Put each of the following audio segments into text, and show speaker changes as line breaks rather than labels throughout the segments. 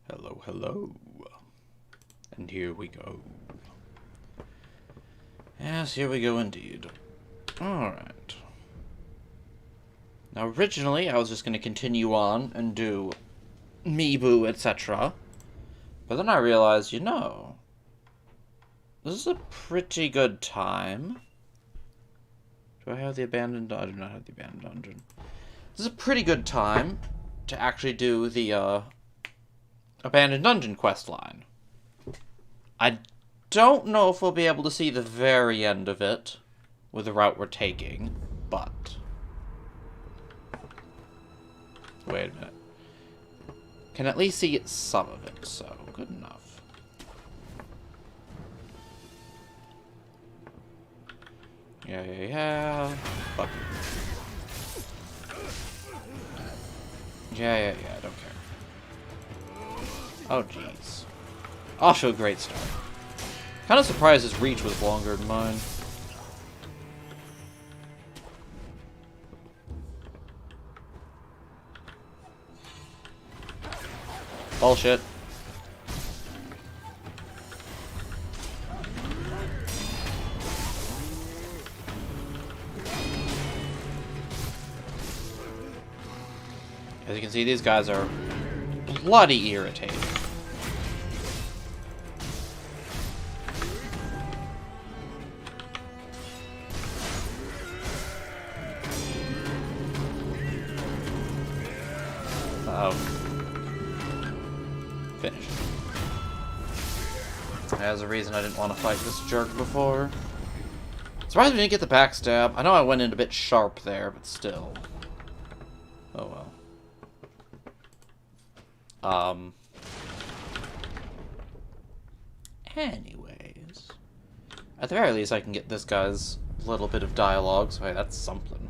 Hello, hello. And here we go. Yes, here we go indeed. Alright. Now, originally, I was just going to continue on and do Miibu, etc. But then I realized, you know, this is a pretty good time. Do I have the abandoned dungeon? I do not have the abandoned dungeon. This is a pretty good time to actually do the, abandoned dungeon quest line. I don't know if we'll be able to see the very end of it with the route we're taking, but... Wait a minute. Can at least see some of it, so good enough. Yeah. Fuck you. Yeah, I don't care. Oh, jeez. Also a great start. Kind of surprised his reach was longer than mine. Bullshit. As you can see, these guys are bloody irritating. Uh-oh. Finish. There's a reason I didn't want to fight this jerk before. Surprised we didn't get the backstab. I know I went in a bit sharp there, but still. Oh well. Anyways. At the very least, I can get this guy's little bit of dialogue, so hey, that's something.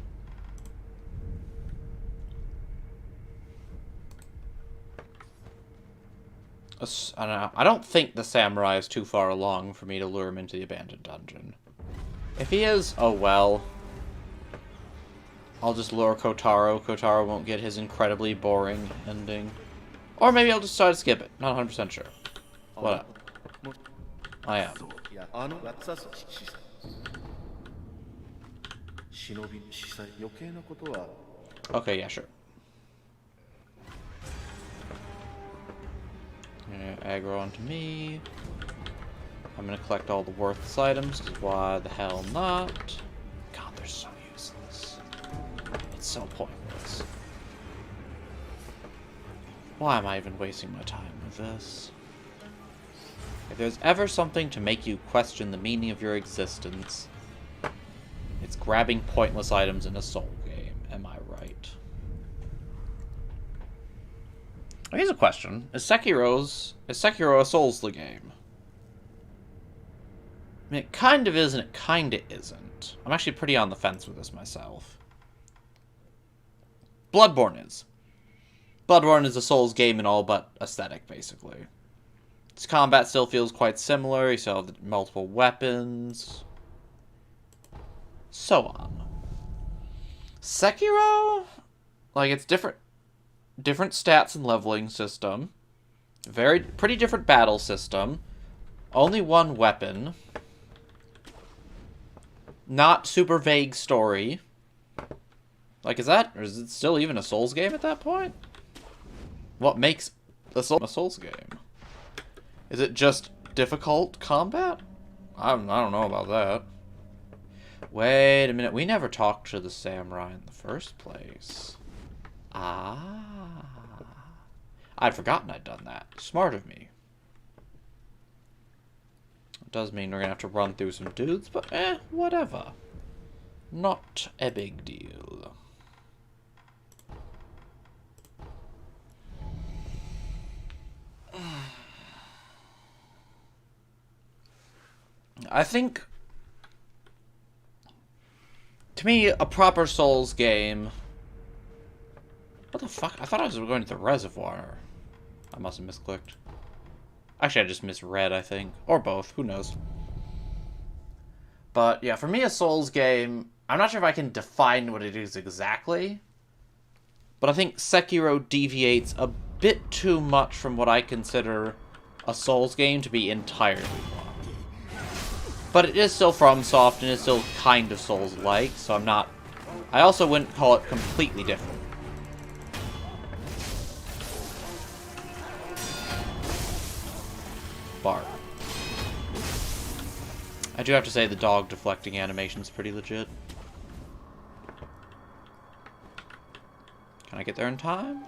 I don't know. I don't think the samurai is too far along for me to lure him into the abandoned dungeon. If he is, oh well. I'll just lure Kotaro. Kotaro won't get his incredibly boring ending. Or maybe I'll just try to skip it. Not 100% sure. What up? I am. Okay, yeah, sure. Aggro onto me. I'm gonna collect all the worthless items, because why the hell not? God, they're so useless. It's so pointless. Why am I even wasting my time with this? If there's ever something to make you question the meaning of your existence, it's grabbing pointless items in a Soul game. Am I right? Here's a question. Is Sekiro a Souls-the game? I mean, it kind of is and it kind of isn't. I'm actually pretty on the fence with this myself. Bloodborne is. Bloodborne is a Souls game in all but aesthetic, basically. Its combat still feels quite similar. You still have multiple weapons. So on. Sekiro? Like, it's different stats and leveling system. Pretty different battle system. Only one weapon. Not super vague story. Like, is it still even a Souls game at that point? What makes a Souls game? Is it just difficult combat? I don't know about that. Wait a minute, we never talked to the samurai in the first place. Ah. I'd forgotten I'd done that. Smart of me. It does mean we're gonna have to run through some dudes, but whatever. Not a big deal. I think, to me, a proper Souls game... What the fuck? I thought I was going to the reservoir. I must have misclicked. Actually, I just misread, I think. Or both. Who knows? But, yeah, for me, a Souls game... I'm not sure if I can define what it is exactly. But I think Sekiro deviates a bit too much from what I consider a Souls game to be entirely wrong. But it is still FromSoft and it's still kind of Souls-like, so I'm not... I also wouldn't call it completely different. Bark. I do have to say the dog deflecting animation is pretty legit. Can I get there in time?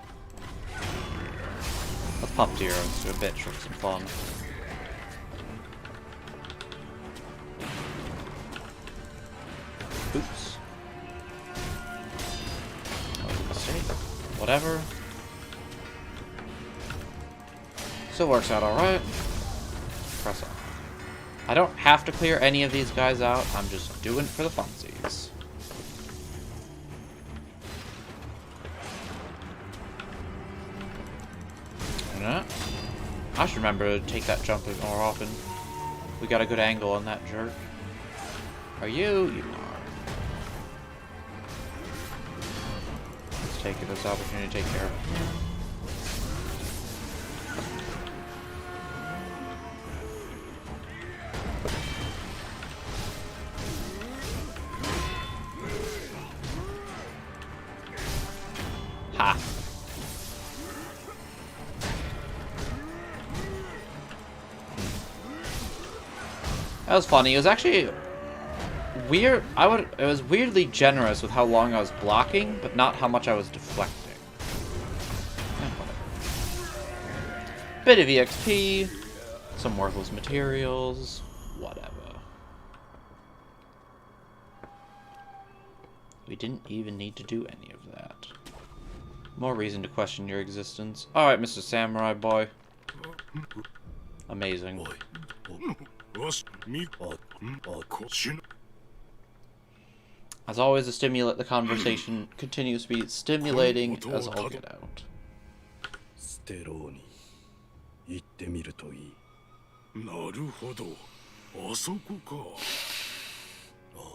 Let's pop Zero into a bitch for some fun. Oops. That was a mistake. Whatever. Still works out alright. Press on. I don't have to clear any of these guys out. I'm just doing it for the funsies. I should remember to take that jump more often. We got a good angle on that jerk. Are you? You are. Let's take this opportunity to take care of it. Ha! That was funny. It was actually weird. It was weirdly generous with how long I was blocking, but not how much I was deflecting. Bit of EXP, some worthless materials, whatever. We didn't even need to do any of that. More reason to question your existence. Alright, Mr. Samurai Boy. Amazing. As always, the conversation continues to be stimulating as all get out.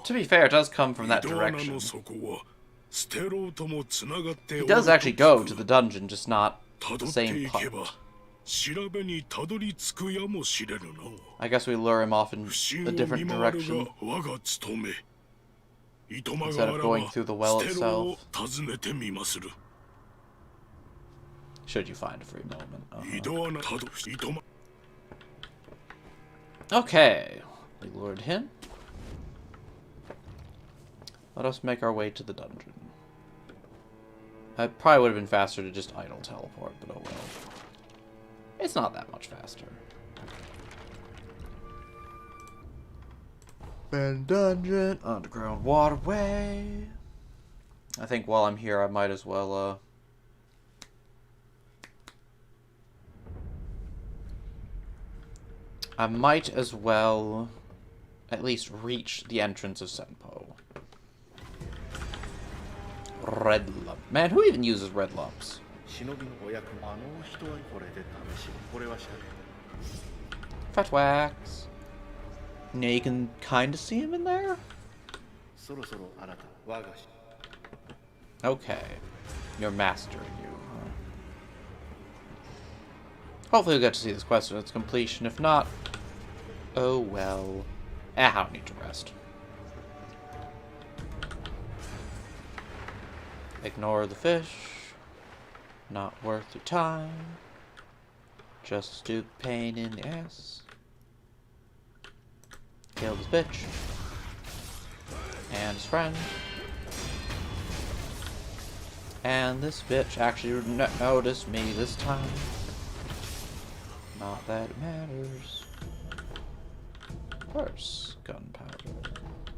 To be fair, it does come from that direction. He does actually go to the dungeon, just not the same part. I guess we lure him off in a different direction instead of going through the well itself. Should you find a free moment. Okay, we lured him. Let us make our way to the dungeon. It probably would have been faster to just idle teleport, but oh well. It's not that much faster. Abandoned dungeon, underground waterway. I think while I'm here, I might as well, at least reach the entrance of Senpo. Red lump. Man, who even uses red lumps? Fat wax. Now you can kind of see him in there? Okay. You're mastering you, huh? Hopefully we'll get to see this quest at its completion. If not, oh well. I don't need to rest. Ignore the fish. Not worth your time. Just a stupid pain in the ass. Kill this bitch. And his friend. And this bitch actually noticed me this time. Not that it matters. Worse. Gunpowder.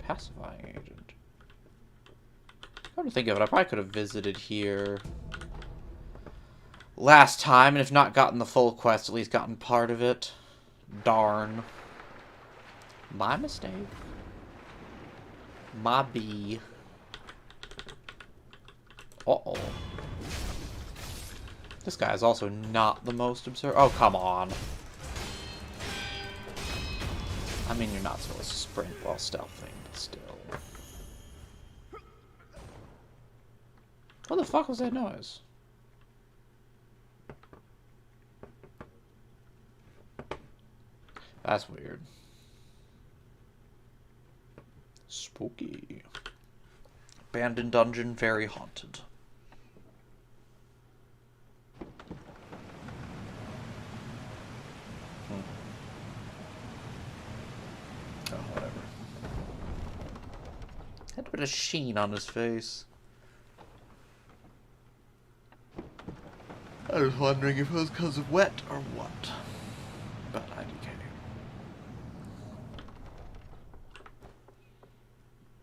Pacifying agent. Come to think of it, I probably could have visited here last time, and if not gotten the full quest, at least gotten part of it. Darn. My mistake. My B. Uh-oh. This guy is also not the most absurd. Oh, come on. I mean, you're not supposed to sprint while stealthing, but still. What the fuck was that noise? That's weird. Spooky. Abandoned dungeon, very haunted. Oh, whatever. Had a bit of sheen on his face. I was wondering if it was because of wet or what. But IDK.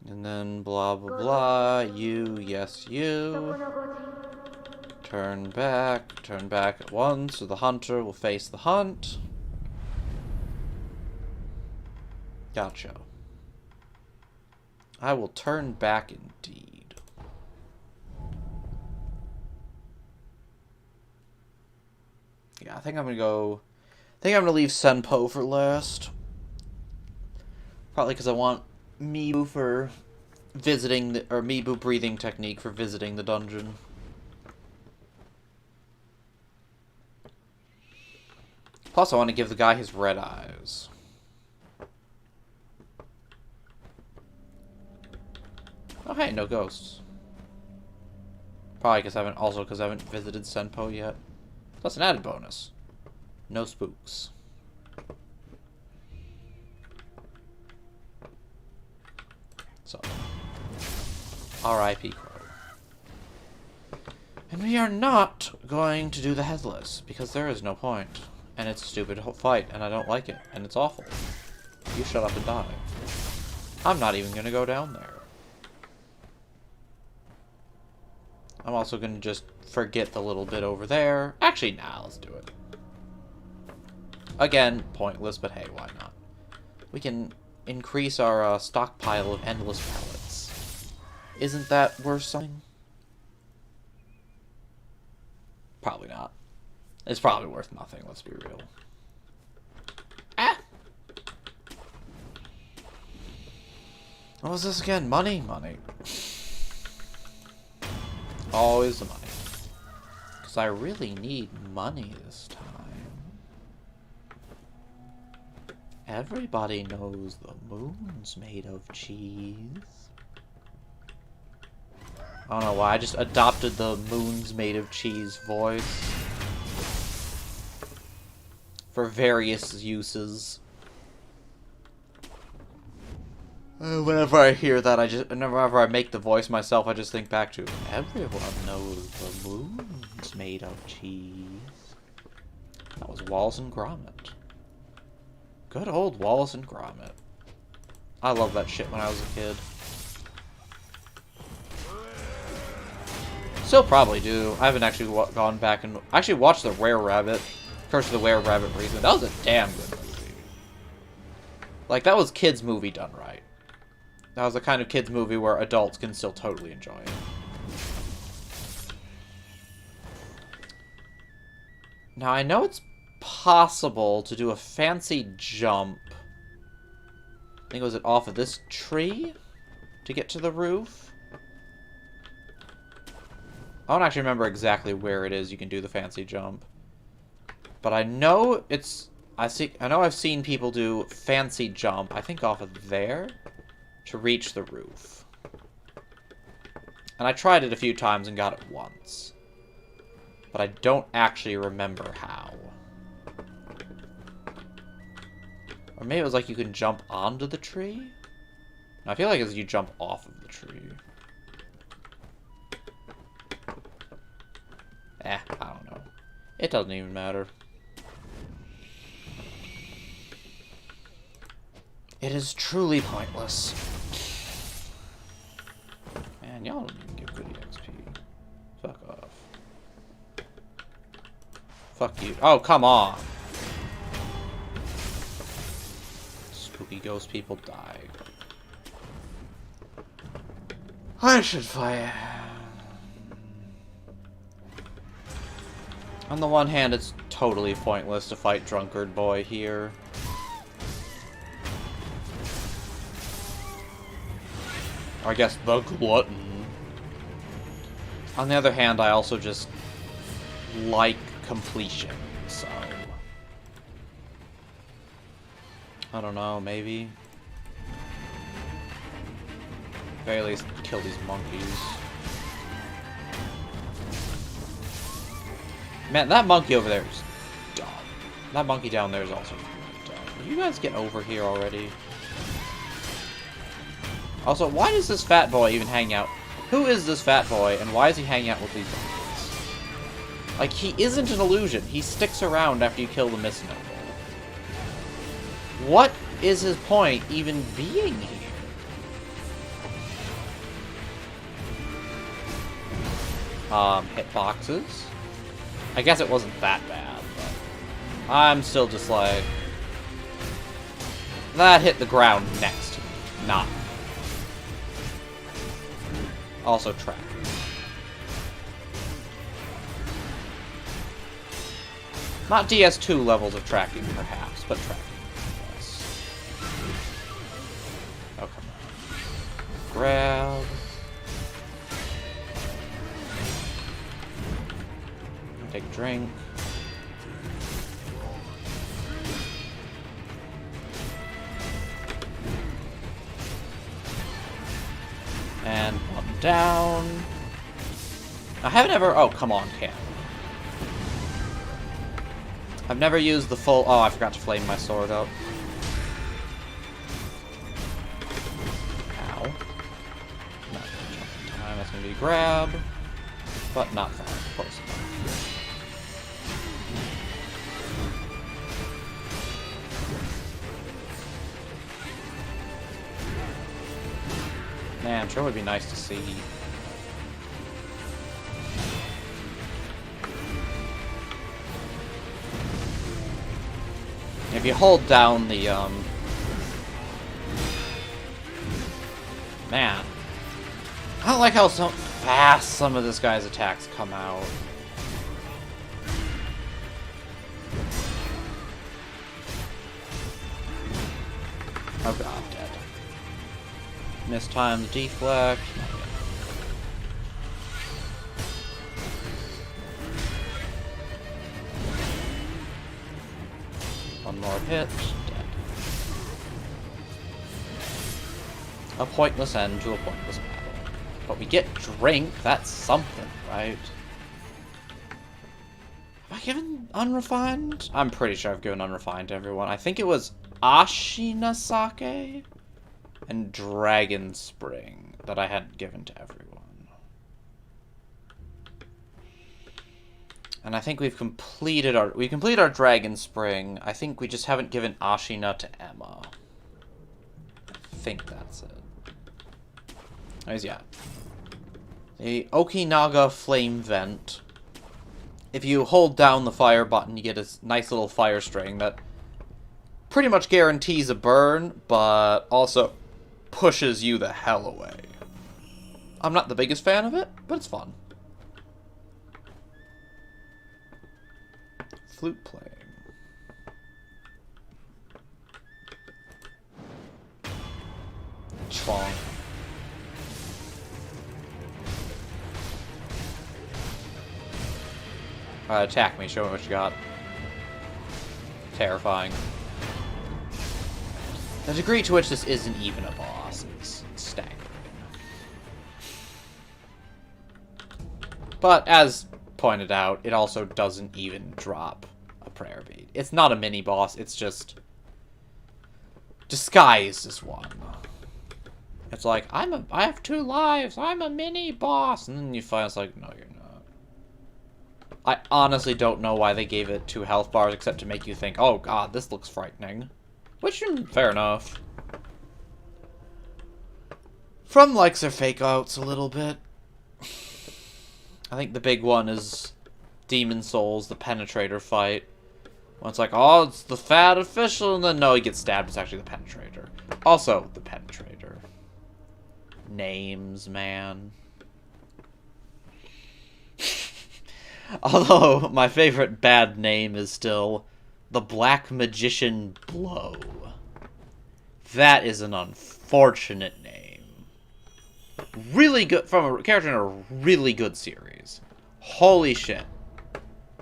And then blah blah blah. You, yes, you. Turn back at once, so the hunter will face the hunt. Gotcha. I will turn back indeed. Yeah, I think I'm gonna leave Senpo for last. Probably because I want Mibu for visiting or Mibu breathing technique for visiting the dungeon. Plus, I want to give the guy his red eyes. Oh, hey, no ghosts. Probably because I haven't visited Senpo yet. That's an added bonus. No spooks. So, R.I.P. Crow. And we are not going to do the headless, because there is no point. And it's a stupid fight, and I don't like it, and it's awful. You shut up and die. I'm not even going to go down there. I'm also going to just forget the little bit over there. Actually, nah, let's do it. Again, pointless, but hey, why not? We can increase our stockpile of endless pallets. Isn't that worth something? Probably not. It's probably worth nothing, let's be real. Ah! What was this again? Money? Money. Always the money. Because I really need money this time. Everybody knows the moon's made of cheese. I don't know why, I just adopted the moon's made of cheese voice. For various uses. Whenever I hear that, whenever I make the voice myself, I just think back to, everyone knows the moon's made of cheese. That was Wallace and Gromit. Good old Wallace and Gromit. I loved that shit when I was a kid. Still probably do. I haven't actually gone back and actually watched the Rare Rabbit, Curse of the Were Rabbit recently. That was a damn good movie. Like, that was kids' movie done right. That was the kind of kids' movie where adults can still totally enjoy it. Now, I know it's possible to do a fancy jump. I think it was off of this tree to get to the roof. I don't actually remember exactly where it is you can do the fancy jump. But I know it's... I know I've seen people do fancy jump, I think off of there, to reach the roof. And I tried it a few times and got it once. But I don't actually remember how. Or maybe it was like you can jump onto the tree? No, I feel like it's you jump off of the tree. I don't know. It doesn't even matter. It is truly pointless. Man, y'all don't even give goody XP. Fuck off. Fuck you. Oh, come on. Spooky ghost people die. I should fight. On the one hand, it's totally pointless to fight Drunkard Boy here. Or I guess the Glutton. On the other hand, I also just like completion, so... I don't know, maybe. At very least kill these monkeys. Man, that monkey over there is dumb. That monkey down there is also dumb. Will you guys get over here already? Also, why does this fat boy even hang out? Who is this fat boy, and why is he hanging out with these monkeys? Like, he isn't an illusion. He sticks around after you kill the Miss Noble. What is his point even being here? Hitboxes? I guess it wasn't that bad, but I'm still just like... That hit the ground next to me, not... Also tracking. Not DS2 levels of tracking, perhaps, but tracking. Yes. Oh, come on. Grab. Take a drink. And one down. I haven't ever... Oh, come on, Cam. I've never used the full... Oh, I forgot to flame my sword up. Ow. Not jumping time. That's going to be grab. But not far. Close enough. Man, sure would be nice to see. If you hold down the, Man. I don't like how so fast some of this guy's attacks come out. Oh god, dead. Mistime the deflect. One more hit. Dead. A pointless end to a pointless battle. But we get drink. That's something, right? Have I given unrefined? I'm pretty sure I've given unrefined to everyone. I think it was Ashina Sake and Dragon Spring that I had given to everyone. And I think we've completed our Dragon Spring. I think we just haven't given Ashina to Emma. I think that's it. Anyways, yeah. The Okinaga Flame Vent. If you hold down the fire button, you get a nice little fire string that pretty much guarantees a burn, but also pushes you the hell away. I'm not the biggest fan of it, but it's fun. Flute playing. Chwong. Attack me, show me what you got. Terrifying. The degree to which this isn't even a boss is staggering. But, as pointed out, it also doesn't even drop a prayer bead. It's not a mini-boss, it's just disguised as one. It's like, I have 2 lives, I'm a mini-boss, and then you find it's like, no, you're not. I honestly don't know why they gave it 2 health bars, except to make you think, oh god, this looks frightening. Which, fair enough. From likes their fake outs a little bit. I think the big one is Demon Souls, the Penetrator fight. When it's like, oh, it's the fat official, and then no, he gets stabbed, it's actually the Penetrator. Also, the Penetrator. Names, man. Although, my favorite bad name is still the Black Magician Blow. That is an unfortunate name. Really good, from a character in a really good series. Holy shit.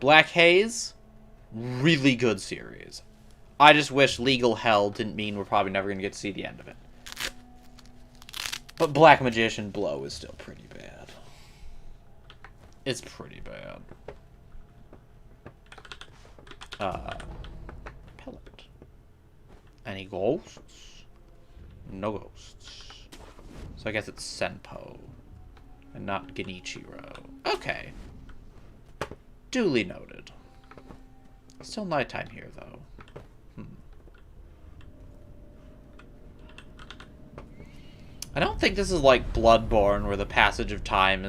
Black Haze, really good series. I just wish legal hell didn't mean we're probably never going to get to see the end of it. But Black Magician Blow is still pretty bad. It's pretty bad. Pellet. Any ghosts? No ghosts. So I guess it's Senpo. And not Genichiro. Okay. Duly noted. Still nighttime here, though. I don't think this is like Bloodborne, where the passage of time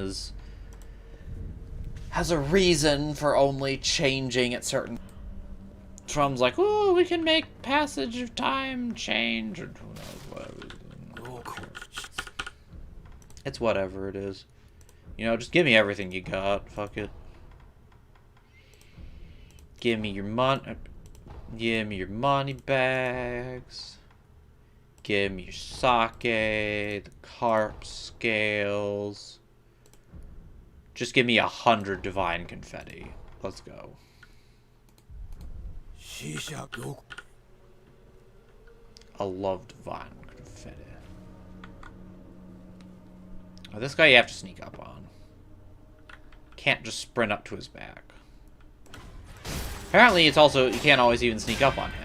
has a reason for only changing at certain... Trum's like, oh, we can make passage of time change, or who knows, whatever. It's whatever it is. You know, just give me everything you got. Fuck it. Give me your money. Give me your money bags. Give me your sake, the carp scales. Just give me 100 divine confetti. Let's go. I love divine confetti. Oh, this guy you have to sneak up on. Can't just sprint up to his back. Apparently, it's also, you can't always even sneak up on him.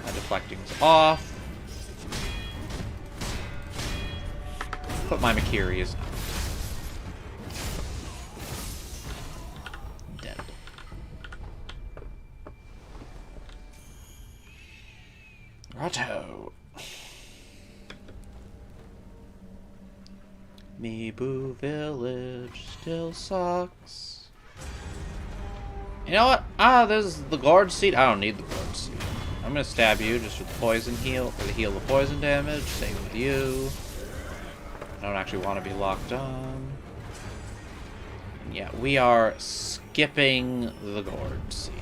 My deflecting's off. But my Makiri is not. Dead. Righto. Mibu Village still sucks. You know what? There's the guard seat. I don't need the guard seat. I'm gonna stab you just with poison heal, for the heal of poison damage. Same with you. I don't actually want to be locked on. Yeah, we are skipping the gourd seed.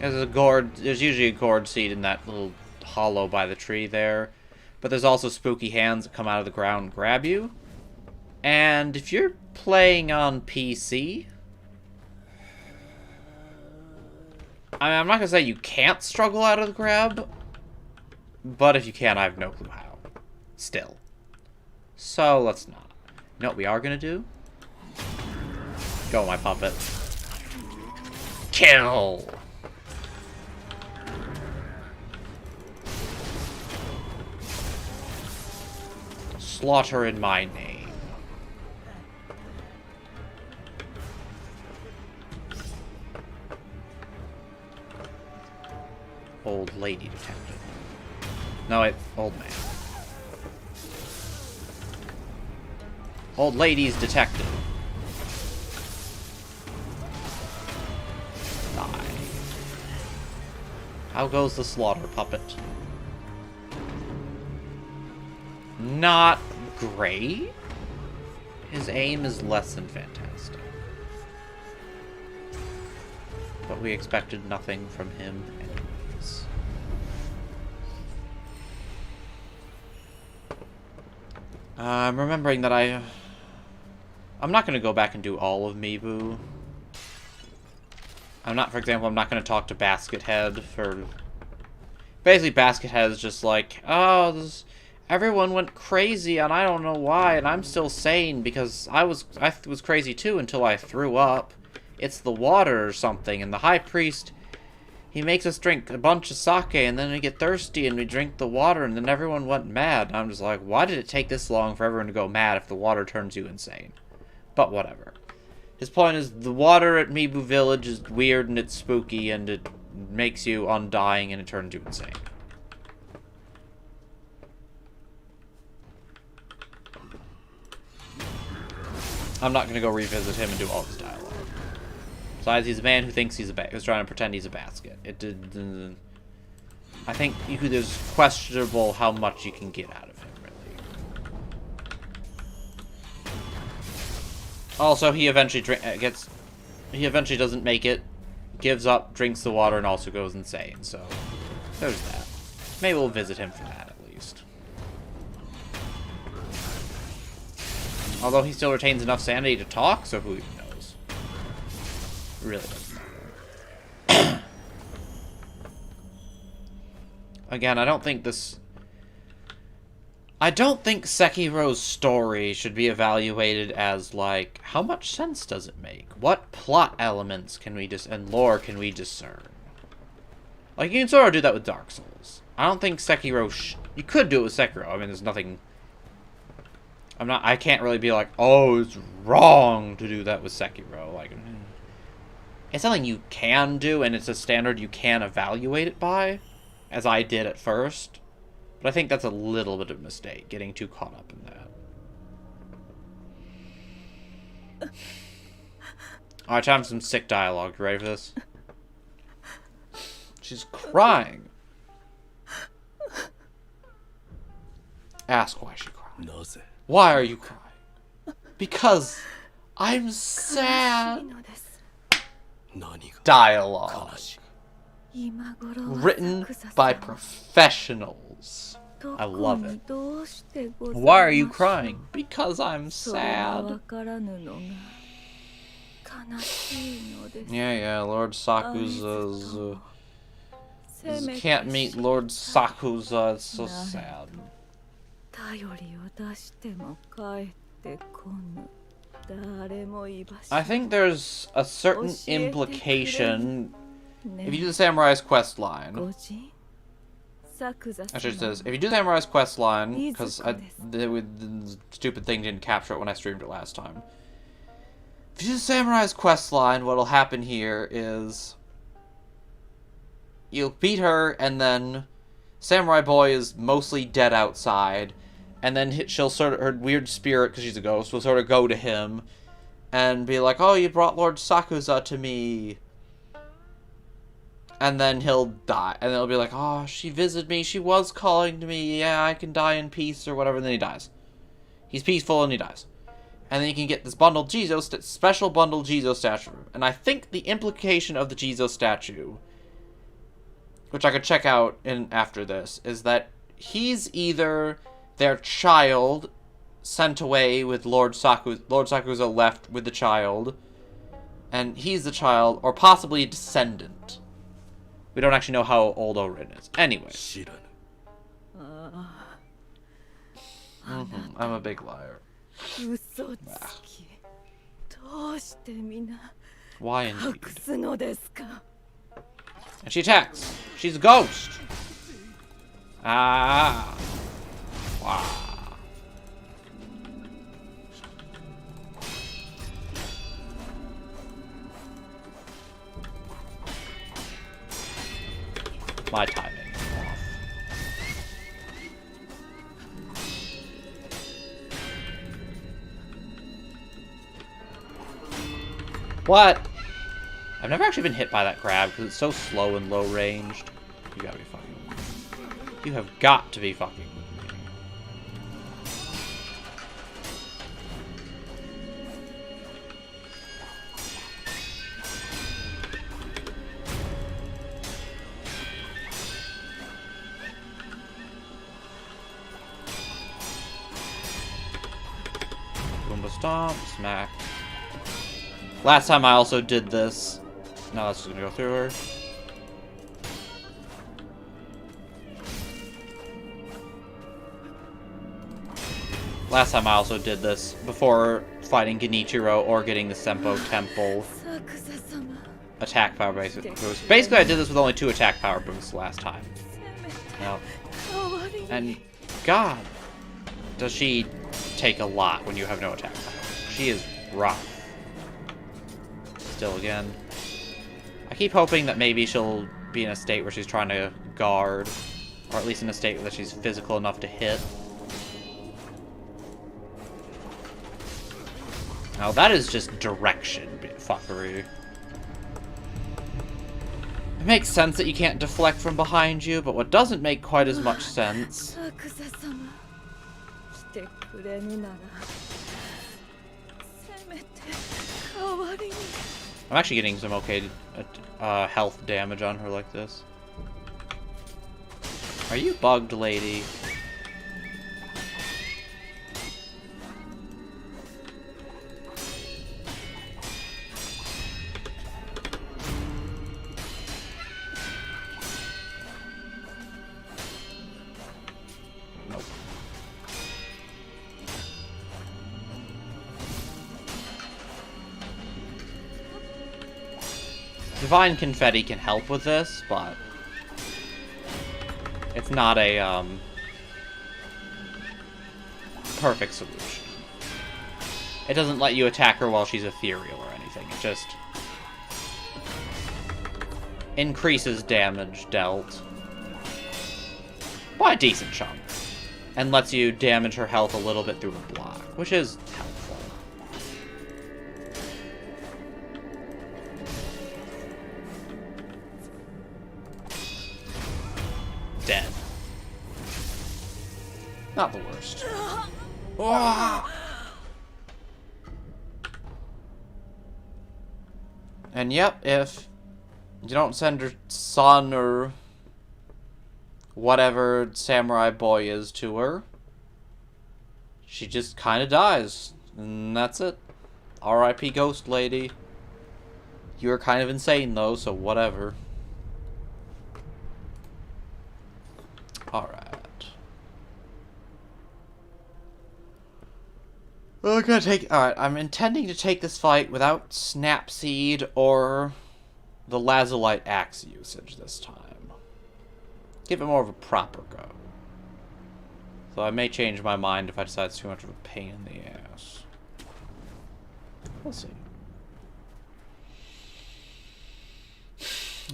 There's usually a gourd seed in that little hollow by the tree there. But there's also spooky hands that come out of the ground and grab you. And if you're playing on PC... I mean, I'm not going to say you can't struggle out of the grab. But if you can, I have no clue how. Still. So, let's not. You know what we are going to do? Go, my puppet. Kill! Slaughter in my name. Old lady detective. No, wait, old man. Old lady's detective. Die. How goes the slaughter, puppet? Not great. His aim is less than fantastic. But we expected nothing from him anyways. I'm remembering that I'm not going to go back and do all of Mibu. For example, I'm not going to talk to Basket Head for... Basically, Basket Head is just like, oh, everyone went crazy and I don't know why, and I'm still sane because I was crazy too until I threw up. It's the water or something, and the high priest, he makes us drink a bunch of sake and then we get thirsty and we drink the water and then everyone went mad. And I'm just like, why did it take this long for everyone to go mad if the water turns you insane? But whatever. His point is the water at Mibu Village is weird and it's spooky and it makes you undying and it turns you insane. I'm not going to go revisit him and do all his dialogue. Besides, he's a man who thinks who's trying to pretend he's a basket. I think there's questionable how much you can get out of him, really. Also, he eventually doesn't make it, gives up, drinks the water, and also goes insane. So, there's that. Maybe we'll visit him for that, at least. Although he still retains enough sanity to talk, so who even knows. Really doesn't matter. Again, I don't think Sekiro's story should be evaluated as, like, how much sense does it make? What plot elements can we and lore can we discern? Like, you can sort of do that with Dark Souls. I don't think Sekiro you could do it with Sekiro. I mean, there's nothing... I can't really be like, oh, it's wrong to do that with Sekiro. Like, it's something you can do, and it's a standard you can evaluate it by, as I did at first. But I think that's a little bit of a mistake, getting too caught up in that. Alright, time for some sick dialogue. You ready for this? She's crying. Ask why she cried. Why are you crying? Because I'm sad. Dialogue. Written by professionals. I love it. Why are you crying? Because I'm sad. Yeah, Lord Sakuza's... can't meet Lord Sakuza, it's so sad. I think there's a certain implication if you do the Samurai's quest line. Actually, it says, if you do the Samurai's quest line, because the stupid thing didn't capture it when I streamed it last time. If you do the Samurai's quest line, what'll happen here is you'll beat her, and then Samurai Boy is mostly dead outside, and then she'll sort of, her weird spirit, because she's a ghost, will sort of go to him and be like, oh, you brought Lord Sakuza to me. And then he'll die. And he'll be like, oh, she visited me. She was calling to me. Yeah, I can die in peace or whatever. And then he dies. He's peaceful and he dies. And then you can get this bundled Jizo, special bundled Jizo statue. And I think the implication of the Jizo statue, which I could check out after this, is that he's either their child sent away with Lord Sakuza. Lord Sakuza left with the child. And he's the child, or possibly a descendant. We don't actually know how old Orin is. Anyway. I'm a big liar. Why indeed? And she attacks. She's a ghost. Ah. Wow. My timing is off. What? I've never actually been hit by that crab because it's so slow and low ranged. You gotta be fucking with me. You have got to be fucking with me. Stomp, smack. Last time I also did this. Now that's just gonna go through her. Last time I also did this before fighting Genichiro or getting the Senpo Temple attack power boost. Basically, I did this with only 2 attack power boosts last time. Now, and God, does she take a lot when you have no attack power. She is rough. Still again. I keep hoping that maybe she'll be in a state where she's trying to guard, or at least in a state where she's physical enough to hit. Now that is just direction fuckery. It makes sense that you can't deflect from behind you, but what doesn't make quite as much sense... I'm actually getting some okay health damage on her like this. Are you bugged, lady? Divine Confetti can help with this, but it's not a, perfect solution. It doesn't let you attack her while she's ethereal or anything. It just increases damage dealt by a decent chunk, and lets you damage her health a little bit through a block, which is helpful. Dead. Not the worst. And yep, if you don't send her son or whatever samurai boy is to her, she just kind of dies. And that's it. R.I.P. Ghost Lady. You're kind of insane, though, so whatever. Alright. We're gonna take... Alright, I'm intending to take this fight without Snapseed or the Lazulite Axe usage this time. Give it more of a proper go. So I may change my mind if I decide it's too much of a pain in the ass. We'll see.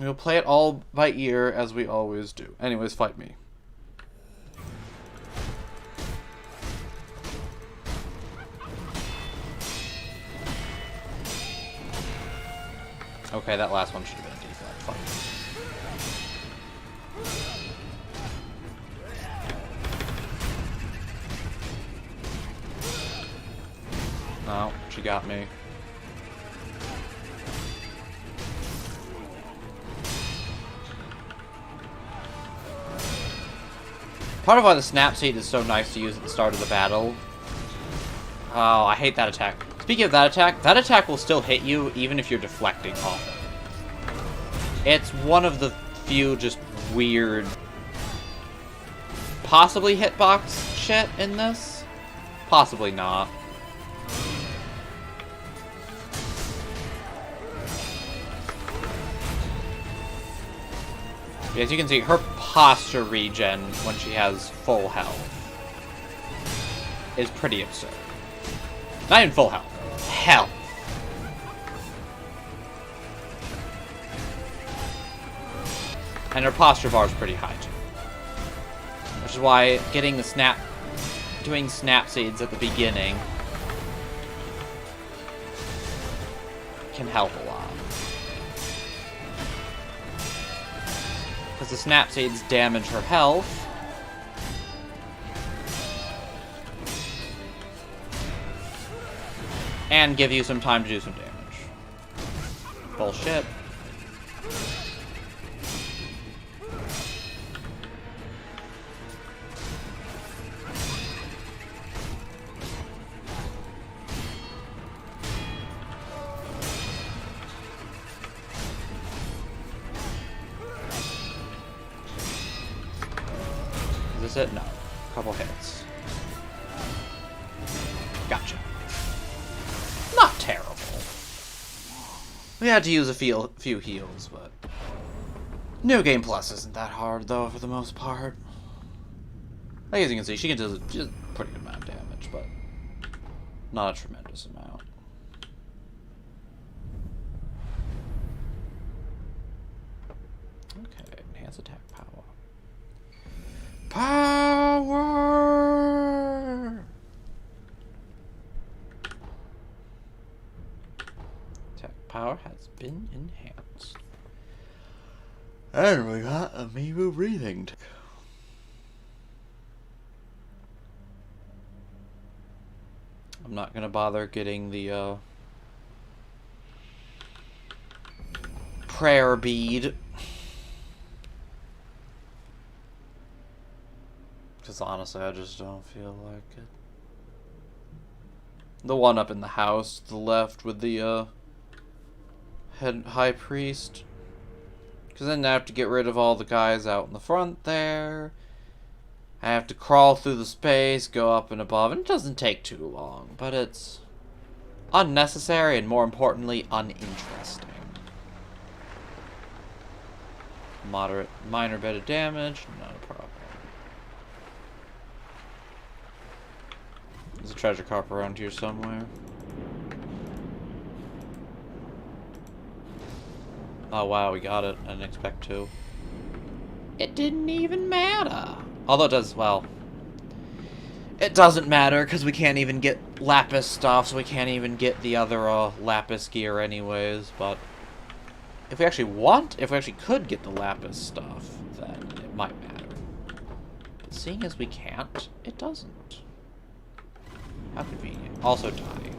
We'll play it all by ear, as we always do. Anyways, fight me. Okay, that last one should have been a deflect. Fight me. No, she got me. Part of why the Snapseed is so nice to use at the start of the battle. Oh, I hate that attack. Speaking of that attack will still hit you even if you're deflecting off it. It's one of the few just weird, possibly hitbox shit in this. Possibly not. As you can see, her posture regen when she has full health is pretty absurd. Not even full health. Health. And her posture bar is pretty high too. Which is why getting the doing Snapseeds at the beginning can help a lot. Because the Snapseeds damage her health. And give you some time to do some damage. Bullshit. Is this it? No. Couple hits. Gotcha. Not terrible. We had to use a few heals, but New Game Plus isn't that hard, though, for the most part. As you can see, she can do a pretty good amount of damage, but not a tremendous amount. Okay, enhance attack power. Power! Attack power has been enhanced. And we got Amiibo breathing. I'm not gonna bother getting the prayer bead. Because honestly, I just don't feel like it. The one up in the house to the left with the head high priest. Because then I have to get rid of all the guys out in the front there. I have to crawl through the space, go up and above, and it doesn't take too long. But it's unnecessary and, more importantly, uninteresting. minor bit of damage, not a problem. There's a treasure carp around here somewhere. Oh wow, we got it. I didn't expect to. It didn't even matter. Although it does, well... It doesn't matter, because we can't even get Lapis stuff, so we can't even get the other Lapis gear anyways, but... If we actually could get the Lapis stuff, then it might matter. But seeing as we can't, it doesn't. How convenient. Also die.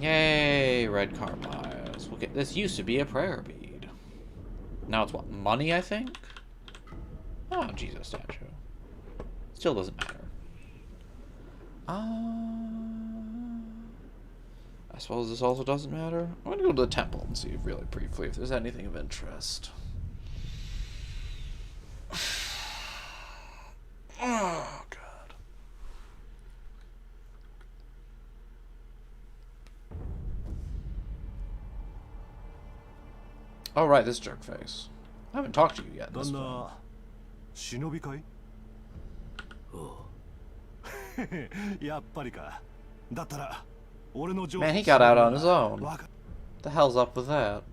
Yay, red carbides. We'll get, this used to be a prayer bead. Now it's what, money, I think? Oh, Jesus statue. Still doesn't matter. I suppose this also doesn't matter. I'm gonna go to the temple and see really briefly if there's anything of interest. Oh, God. Oh, right, this jerk face. I haven't talked to you yet. This one.
忍びかい？おう。やっぱりか。だったら俺の情報
Man, he got out on his own. What the hell's up with that?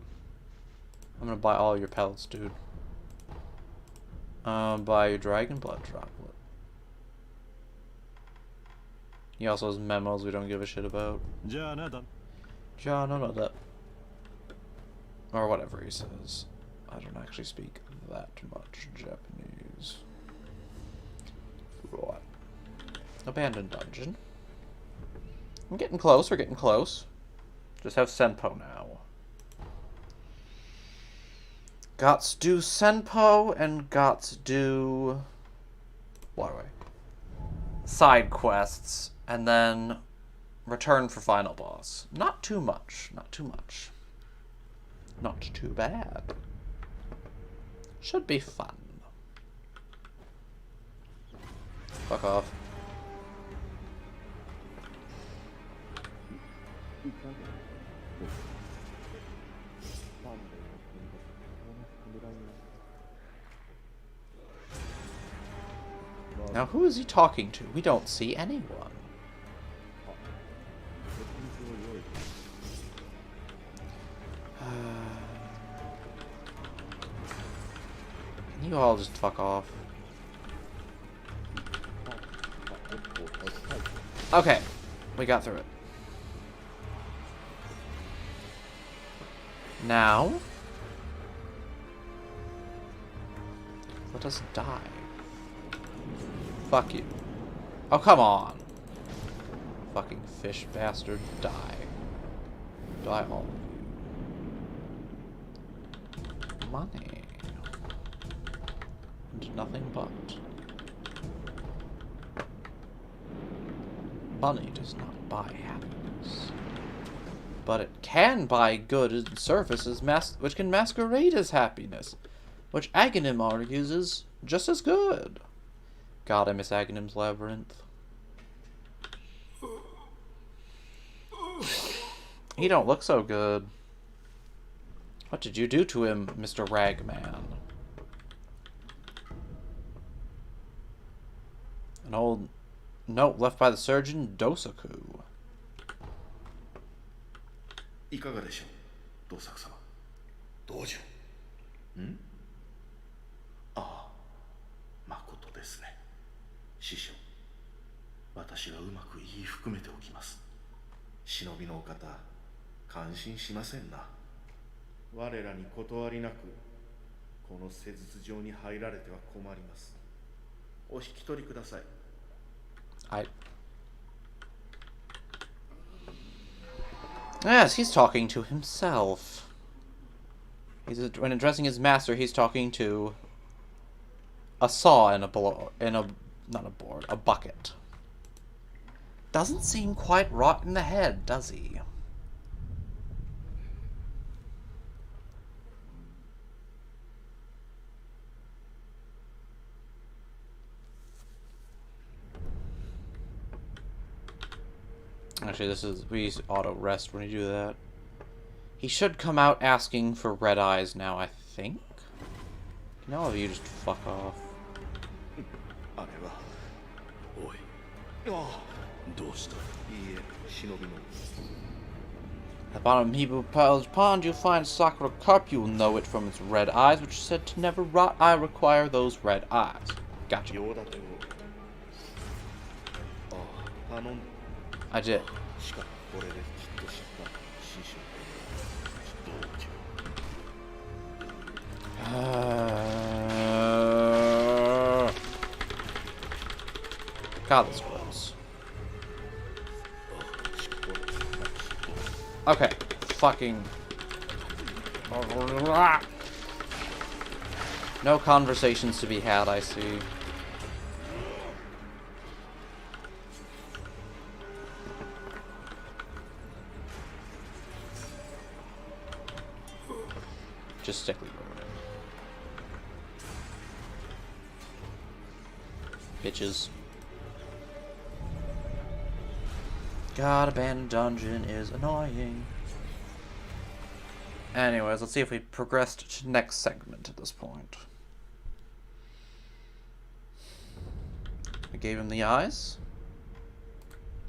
I'm gonna buy all your pellets, dude. Buy your dragon blood droplet. He also has memos we don't give a shit about. That. Or whatever he says. I don't actually speak that much Japanese. What? Abandoned dungeon. I'm getting close, we're getting close. Just have Senpo now. Gots do Senpo and Gots do... What do I? Side quests, and then return for final boss. Not too much, not too much. Not too bad. Should be fun. Fuck off. Now who is he talking to? We don't see anyone. Can you all just fuck off? Okay, we got through it. Now, let us die. Fuck you. Oh, come on. Fucking fish bastard, die. Die all of you. Money. And nothing but. Money does not buy happiness. But it can buy goods and services which can masquerade as happiness, which Aghanim argues is just as good. God, I miss Aghanim's labyrinth. He don't look so good. What did you do to him, Mr. Ragman? An old note left by the surgeon Dosaku.
いかがでしょう、道作様。道場。ん？ああ、まことですね。師匠、私がうまく言い含めておきます。忍びのお方、感心しませんな。我らに断りなく、この施術場に入られては困ります。お引き取りください。
Yes, he's talking to himself. When addressing his master, he's talking to a saw in a bucket. Doesn't seem quite rot in the head, does he? Actually, we auto rest when you do that. He should come out asking for red eyes now, I think. Can all of you just fuck off?
あれはおいああどうしたいいえ忍びの
At the bottom of Mibu Pond, you'll find Sakura Carp. You will know it from its red eyes, which is said to never rot. I require those red eyes. Gotcha.
用立てをああ頼ん
I did.
しかもこれできっと知った師匠道場
God, this gross. Okay. Fucking... No conversations to be had, I see. Just stickly ruining. Bitches. God, abandoned dungeon is annoying. Anyways, let's see if we progressed to next segment at this point. I gave him the eyes.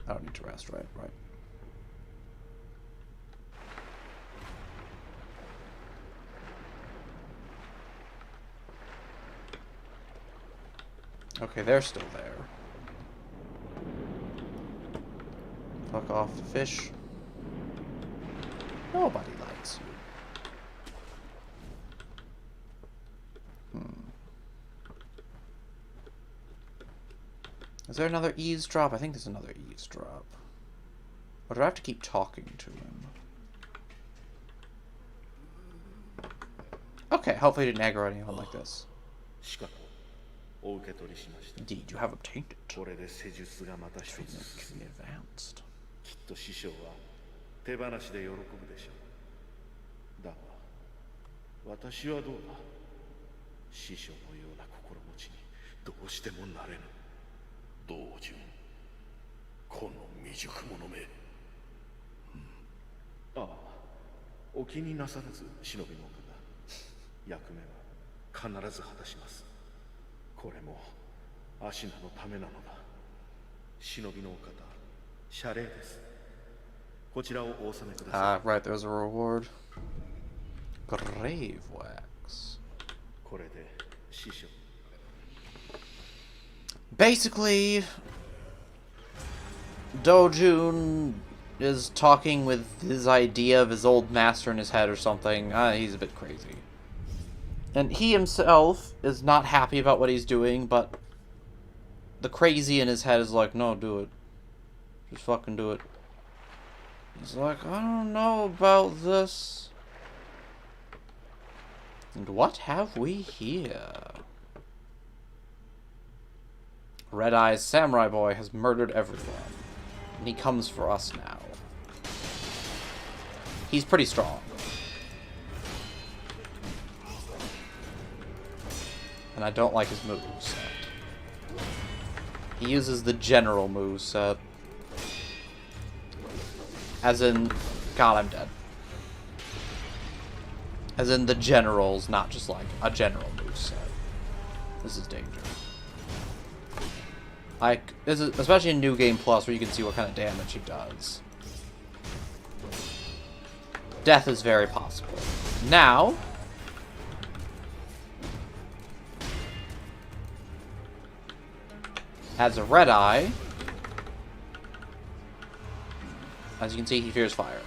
I don't need to rest, right? Right. Okay, they're still there. Fuck off, fish. Nobody likes you. Is there another eavesdrop? I think there's another eavesdrop. Or do I have to keep talking to him? Okay, hopefully he didn't aggro anyone like this.
しかとお受け取りしました
Indeed, you have obtained it.
これで施術がまた一つ
Treatment
進
can be
め
advanced.
きっと師匠は手放しで喜ぶでしょうだが私はどうだ師匠のような心持ちにどうしてもなれぬ道順この未熟者め、ああお気になさらず忍びの方役目は必ず果たしますこれもアシナのためなのだ忍びのお方謝礼ですこちらをお納めくださ
Ah, right, there's a reward. Grave wax.
いこれで師匠
Basically, Dojun is talking with his idea of his old master in his head or something. He's a bit crazy. And he himself is not happy about what he's doing, but the crazy in his head is like, no, do it. Just fucking do it. He's like, I don't know about this. And what have we here? Red Eyes Samurai Boy has murdered everyone. And he comes for us now. He's pretty strong. And I don't like his moveset. He uses the general moveset. As in... God, I'm dead. As in the generals, not just like a general moveset. This is dangerous. Like, this is, especially in New Game Plus, where you can see what kind of damage he does. Death is very possible. Now... as a red eye, as you can see, he fears fire.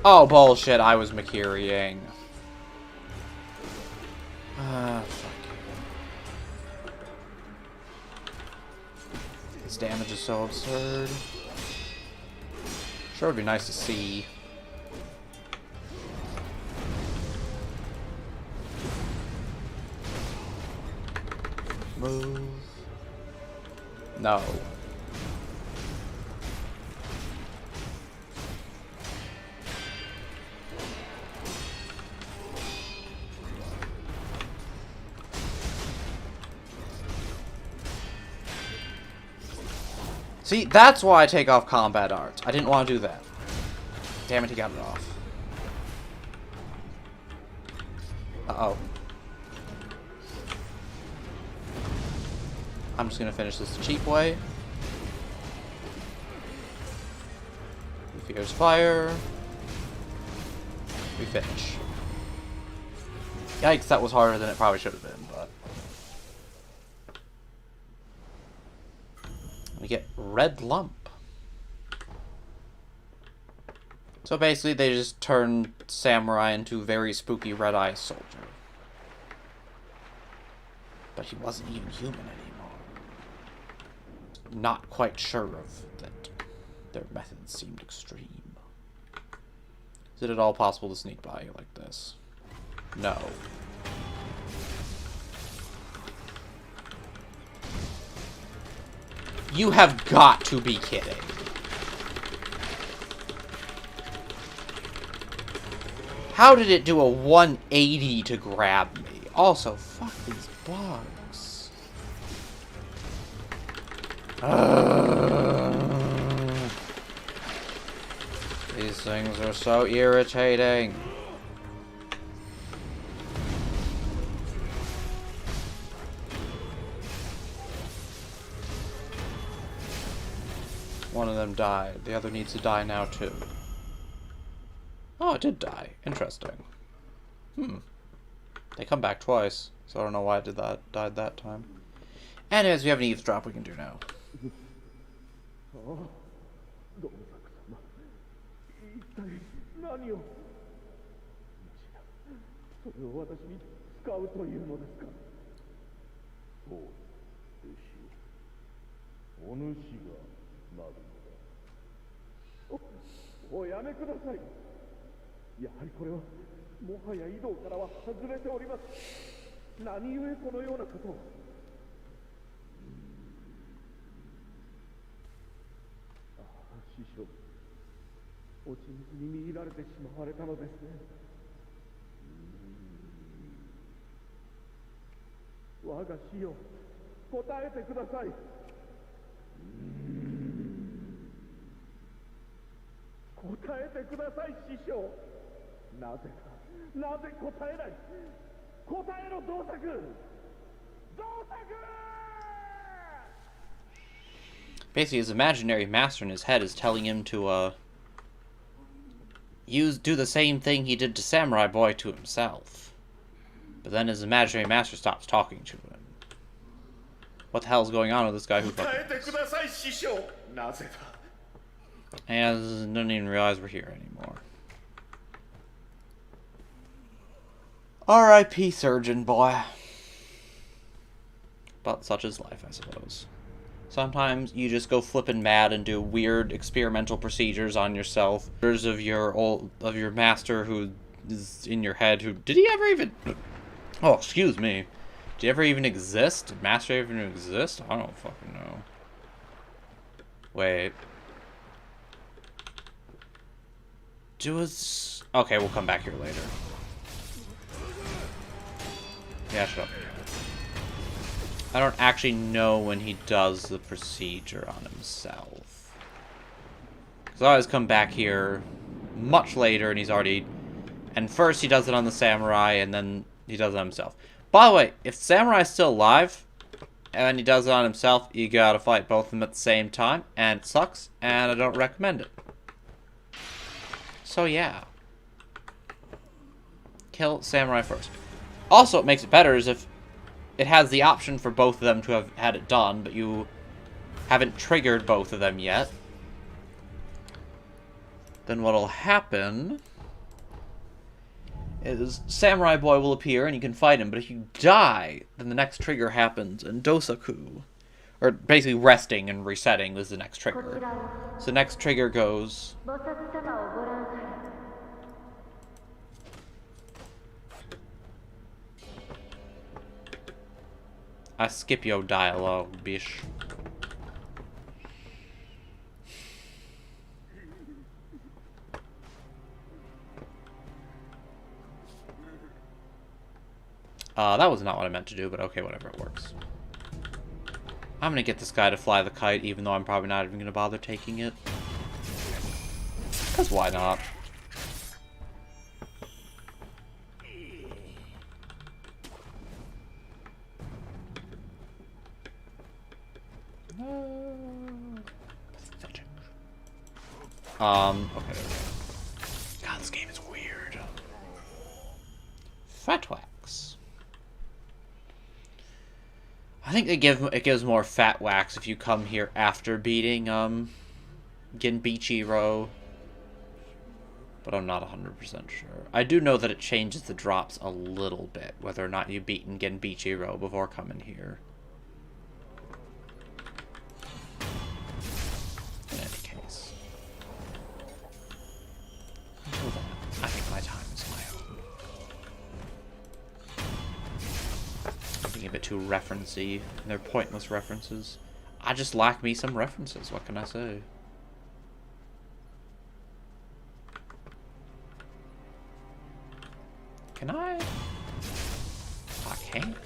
Oh, bullshit, I was Makiriing. Fuck. This damage is so absurd. Sure would be nice to see. Move. No. See, that's why I take off combat arts. I didn't want to do that. Damn it, he got it off. Uh-oh. I'm just gonna finish this the cheap way. He fears fire. We finish. Yikes, that was harder than it probably should have been, but... We get red lump. So basically, they just turned Samurai into a very spooky red-eye soldier. But he wasn't even human anymore. Not quite sure of that. Their methods seemed extreme. Is it at all possible to sneak by like this? No. You have got to be kidding. How did it do a 180 to grab me? Also, fuck these bugs. These things are so irritating. One of them died. The other needs to die now, too. Oh, it did die. Interesting. They come back twice, so I don't know why it died that time. Anyways, we have an eavesdrop we can do now. Basically, his imaginary master in his head is telling him to, do the same thing he did to Samurai Boy to himself. But then his imaginary master stops talking to him. What the hell's going on with this guy who fucking... And don't even realize we're here anymore. R.I.P. Surgeon Boy. But such is life, I suppose. Sometimes you just go flippin' mad and do weird experimental procedures on yourself. There's of your master who is in your head who... Did he ever even... Oh, excuse me. Did he ever even exist? Did Master even exist? I don't fucking know. Wait. Okay, we'll come back here later. Yeah, shut up. I don't actually know when he does the procedure on himself. Because I always come back here much later and he's already... And first he does it on the Samurai and then he does it on himself. By the way, if Samurai's still alive and he does it on himself, you gotta fight both of them at the same time. And it sucks, and I don't recommend it. So yeah. Kill Samurai first. Also, what makes it better is if it has the option for both of them to have had it done, but you haven't triggered both of them yet. Then what'll happen is Samurai Boy will appear and you can fight him, but if you die, then the next trigger happens, and Dosaku, or basically resting and resetting is the next trigger. So the next trigger goes... I skip your dialogue, bish. That was not what I meant to do, but okay, whatever, it works. I'm gonna get this guy to fly the kite, even though I'm probably not even gonna bother taking it. Because why not? Pathetic. Okay, there we go. God, this game is weird. Fat wax. I think it gives more fat wax if you come here after beating Genbichiro, but I'm not 100% sure. I do know that it changes the drops a little bit, whether or not you've beaten Genbichiro before coming here. In any case. Until then, I think my time is my own. I'm being a bit too referencey, and they're pointless references. I just lack me some references, what can I say? Can I? I can't.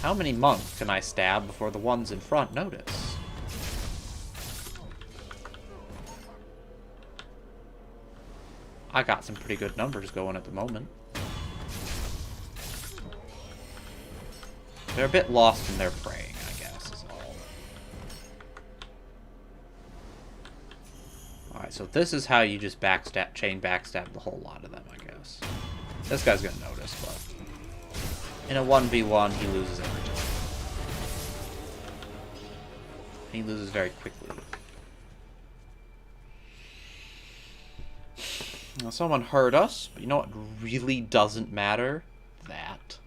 How many monks can I stab before the ones in front notice? I got some pretty good numbers going at the moment. They're a bit lost in their praying, I guess, is all. Alright, so this is how you just chain backstab the whole lot of them, I guess. This guy's gonna notice, but in a 1v1, he loses every time. He loses very quickly. Now, someone heard us, but you know what really doesn't matter? That.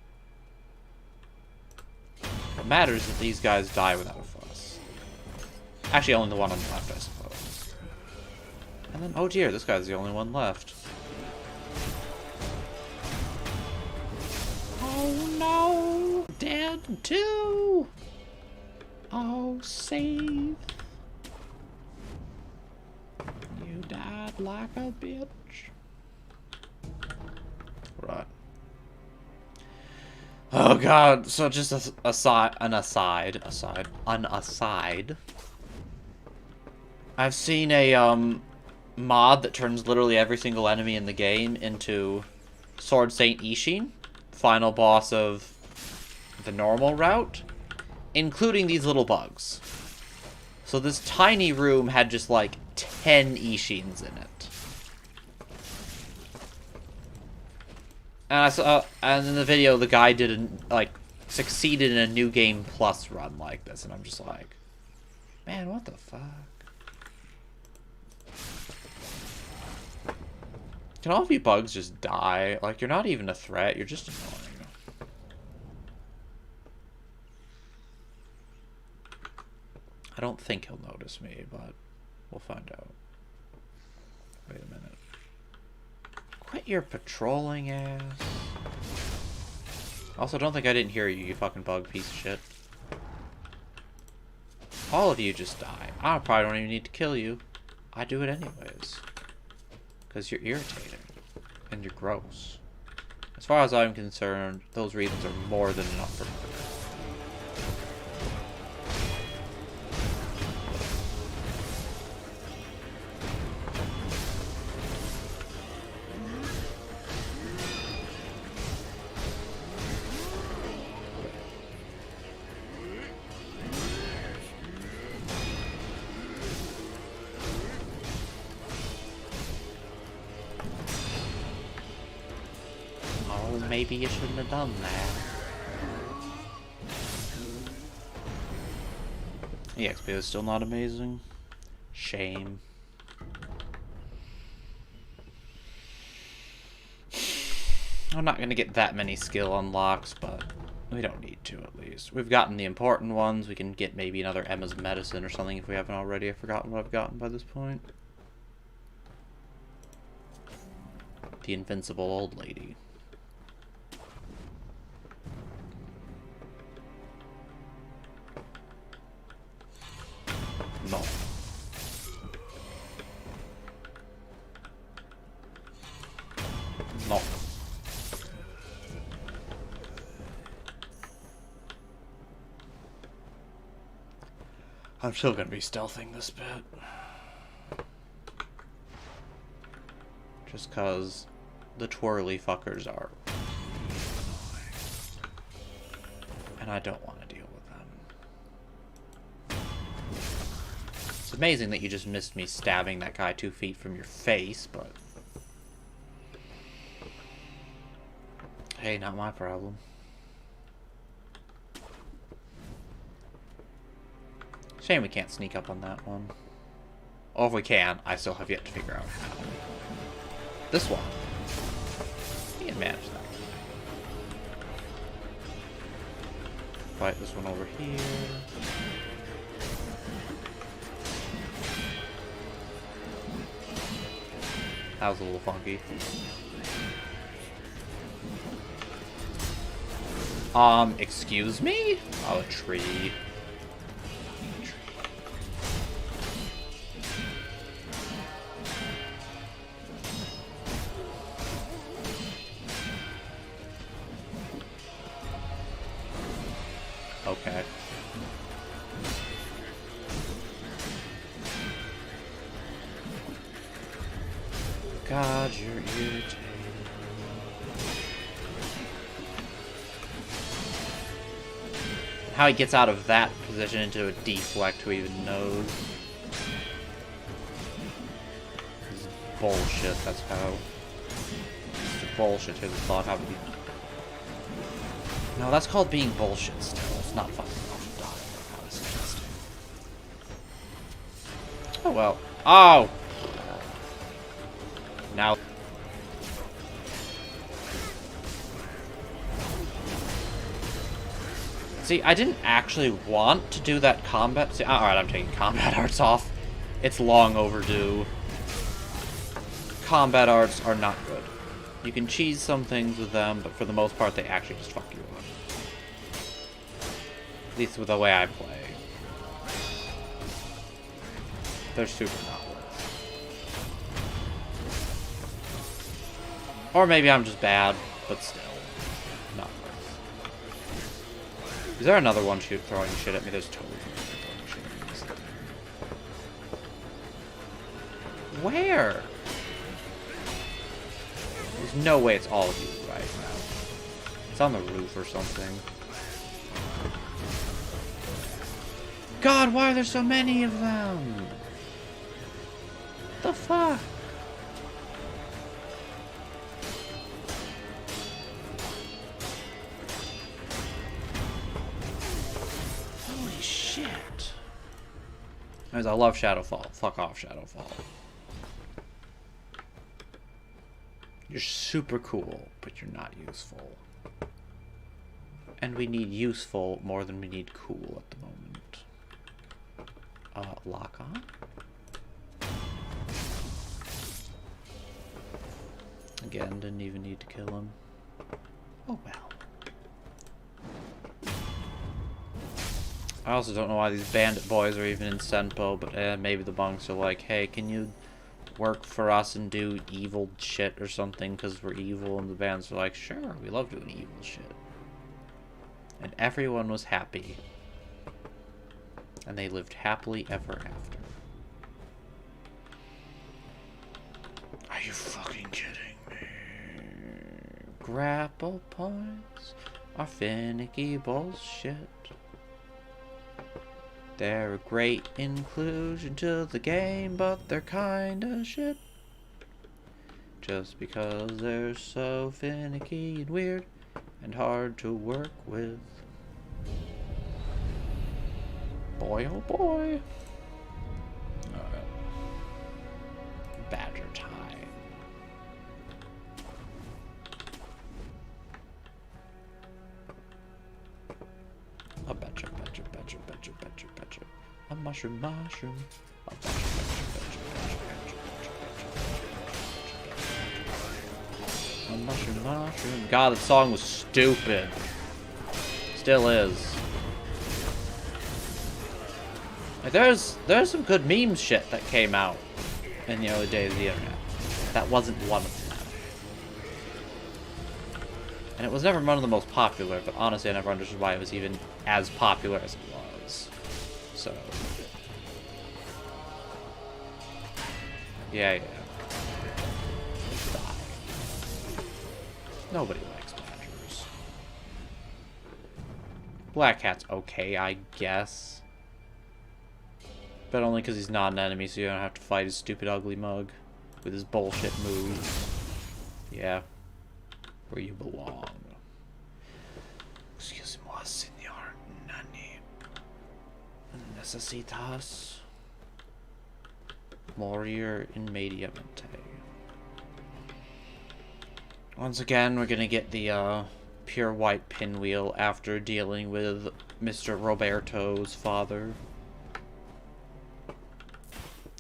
What matters is that these guys die without a fuss. Actually, only the one on the left, I suppose. And then, oh dear, this guy's the only one left. Oh no! Dead too! Oh, save! You died like a bitch. Right. Oh god, so just an aside. I've seen a mod that turns literally every single enemy in the game into Sword Saint Ishin, final boss of the normal route, including these little bugs. So this tiny room had just like 10 Ishins in it. And I saw, and in the video, the guy succeeded in a New Game Plus run like this, and I'm just like, man, what the fuck? Can all of you bugs just die? Like, you're not even a threat, you're just annoying. I don't think he'll notice me, but we'll find out. Wait a minute. Quit your patrolling ass. Also, don't think I didn't hear you, you fucking bug piece of shit. All of you just die. I probably don't even need to kill you. I do it anyways. Because you're irritating. And you're gross. As far as I'm concerned, those reasons are more than enough for murder. Maybe you shouldn't have done that. The XP is still not amazing. Shame. I'm not going to get that many skill unlocks, but we don't need to at least. We've gotten the important ones. We can get maybe another Emma's Medicine or something if we haven't already. I've forgotten what I've gotten by this point. The Invincible Old Lady. No. No. I'm still gonna be stealthing this bit. Just cause the twirly fuckers are annoying. And I don't want to deal with them. It's amazing that you just missed me stabbing that guy 2 feet from your face, but... hey, not my problem. Shame we can't sneak up on that one. Or if we can, I still have yet to figure out how. This one. You can manage that. Fight this one over here. That was a little funky. Excuse me? Oh, a tree. Okay. God, you're irritating. How he gets out of that position into a deflect, who even knows? This is bullshit, that's how. It's bullshit, here's the thought, how would you... No, that's called being bullshit still. It's not fucking off. I was suggesting. Oh well. Oh! Now. See, I didn't actually want to do that combat. See, alright, I'm taking combat arts off. It's long overdue. Combat arts are not good. You can cheese some things with them, but for the most part, they actually just fuck you up. At least with the way I play. They're super not worth. Or maybe I'm just bad, but still. Not worth. Is there another one throwing shit at me? There's totally throwing shit at me. Where? There's no way it's all of you right now. It's on the roof or something. God, why are there so many of them? What the fuck? Holy shit. Anyways, I love Shadowfall. Fuck off, Shadowfall. You're super cool, but you're not useful. And we need useful more than we need cool at the moment. Lock on? Again, didn't even need to kill him. Oh well. I also don't know why these bandit boys are even in Senpo, but maybe the bunks are like, hey, can you work for us and do evil shit or something because we're evil, and the bands are like, sure, we love doing evil shit. And everyone was happy. And they lived happily ever after. Are you fucking kidding me? Grapple points are finicky bullshit. They're a great inclusion to the game, but they're kinda shit. Just because they're so finicky and weird and hard to work with. Boy, oh boy. Alright. Badger time. A badger. A mushroom. A badger. A mushroom. God, that song was stupid. Still is. Like, there's some good meme shit that came out in the early days of the internet. That wasn't one of them. And it was never one of the most popular, but honestly I never understood why it was even as popular as it was. So, Yeah, yeah. Die. Nobody likes badgers. Black Cat's okay, I guess. But only because he's not an enemy, so you don't have to fight his stupid ugly mug with his bullshit moves. Yeah. Where you belong. Excuse-moi, señor. Nani necesitas morir inmediatamente. Once again, we're gonna get the pure white pinwheel after dealing with Mr. Roberto's father.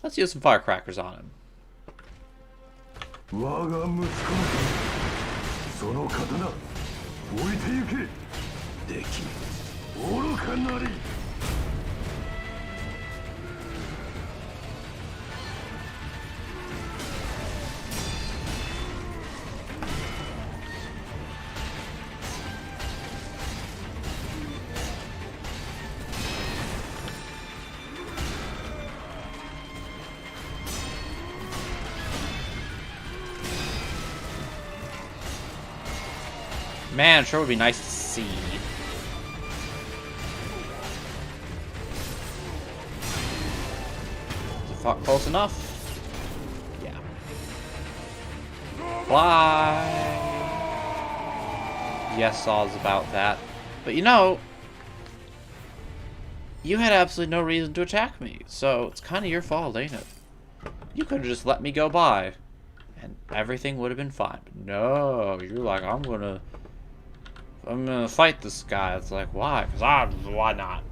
Let's use some firecrackers on him.
我が息子のその刀置いてゆけでき愚かなり
Man, it sure would be nice to see. Is it close enough? Yeah. Fly! Yes, Saw's about that. But you know, you had absolutely no reason to attack me, so it's kind of your fault, ain't it? You could have just let me go by, and everything would have been fine. But no, you're like, I'm gonna fight this guy. It's like, why? Why not?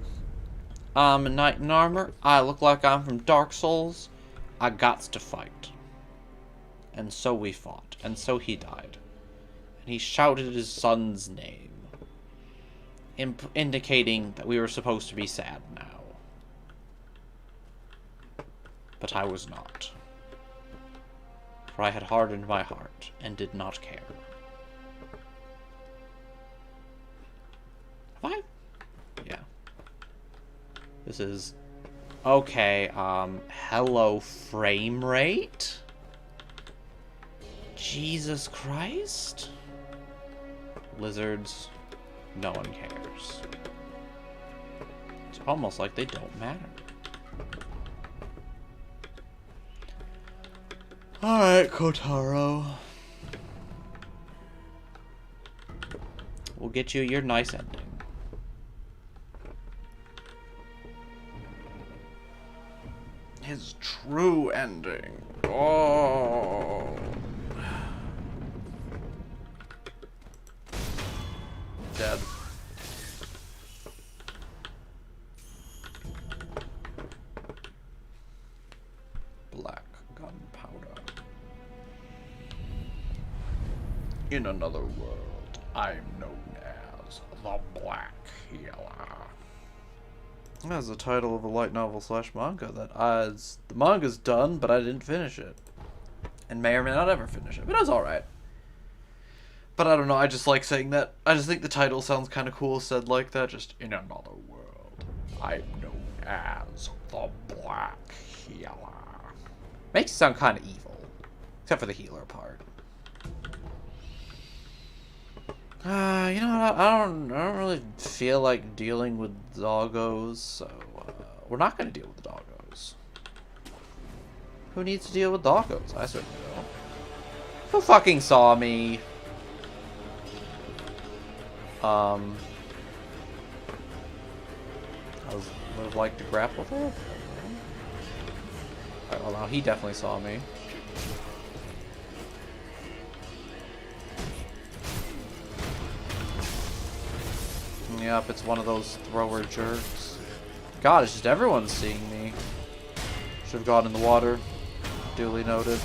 I'm a knight in armor. I look like I'm from Dark Souls. I gots to fight. And so we fought. And so he died. And he shouted his son's name, indicating that we were supposed to be sad now. But I was not. For I had hardened my heart and did not care. What? Yeah. This is... Okay, hello frame rate? Jesus Christ? Lizards, no one cares. It's almost like they don't matter. Alright, Kotaro. We'll get you your nice ending. His true ending. Oh. Dead. Black gunpowder. In another world, I'm known as the Black Healer. That's the title of a light novel / manga that the manga's done, but I didn't finish it. And may or may not ever finish it, but it was alright. But I don't know, I just like saying that. I just think the title sounds kind of cool said like that, just in another world. I'm known as the Black Healer. Makes it sound kind of evil. Except for the healer part. You know what? I don't really feel like dealing with doggos, so we're not going to deal with the doggos. Who needs to deal with doggos? I certainly don't. Who fucking saw me? I would have liked to grapple with it. Oh no, he definitely saw me. Yep, it's one of those thrower jerks. God, it's just everyone's seeing me. Should have gone in the water. Duly noted.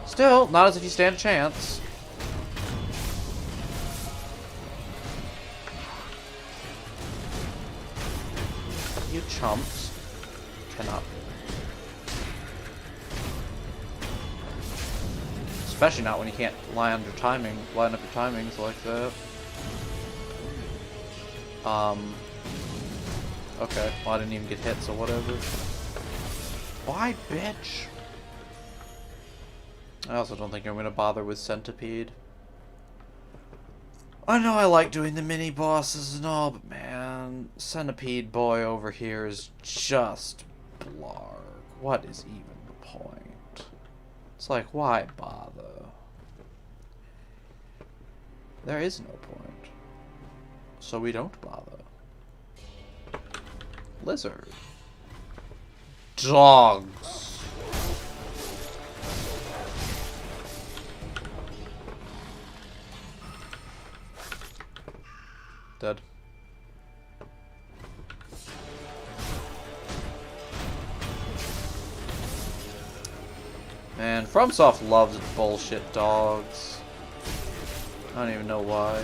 Still, not as if you stand a chance. You chumps. Cannot. Especially not when you can't line up your timings like that. Okay, well I didn't even get hit, so whatever. Why, bitch? I also don't think I'm going to bother with Centipede. I know I like doing the mini bosses and all, but man, Centipede boy over here is just blarg. What is even the point? It's like, why bother? There is no point. So we don't bother. Lizard. Dogs. Dead. Man, FromSoft loves bullshit dogs. I don't even know why.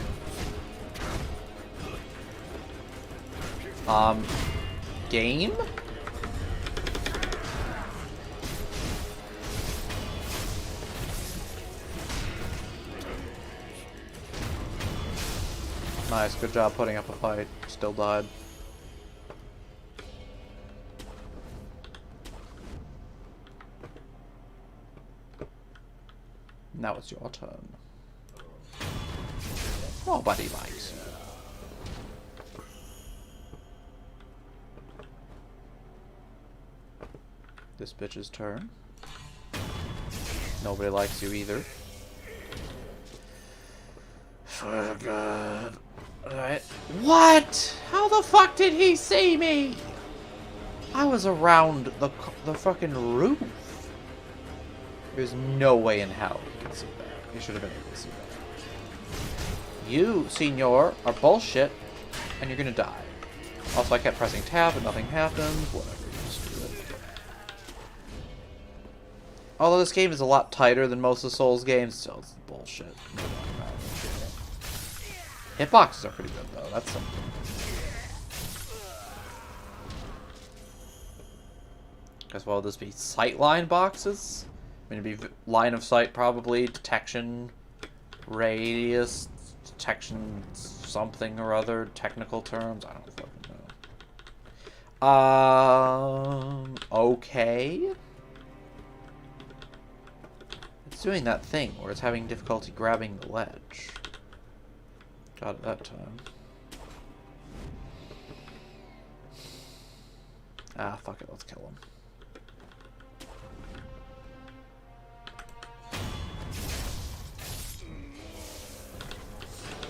Game? Nice, good job putting up a fight. Still died. Now it's your turn. Nobody likes you. This bitch's turn. Nobody likes you either. For God. Alright. What? How the fuck did he see me? I was around the fucking roof. There's no way in hell he can see that. He should have been able to see that. You, senor, are bullshit, and you're gonna die. Also, I kept pressing tab, but nothing happened. Whatever, you just do it. Although this game is a lot tighter than most of the Souls games, still it's bullshit. Hitboxes are pretty good, though. That's something. Guess what will this be? Sightline boxes? I mean, it'd be line of sight, probably. Detection, radius, detection something or other. Technical terms. I don't fucking know. Okay. It's doing that thing where it's having difficulty grabbing the ledge. Got it that time. Ah, fuck it. Let's kill him.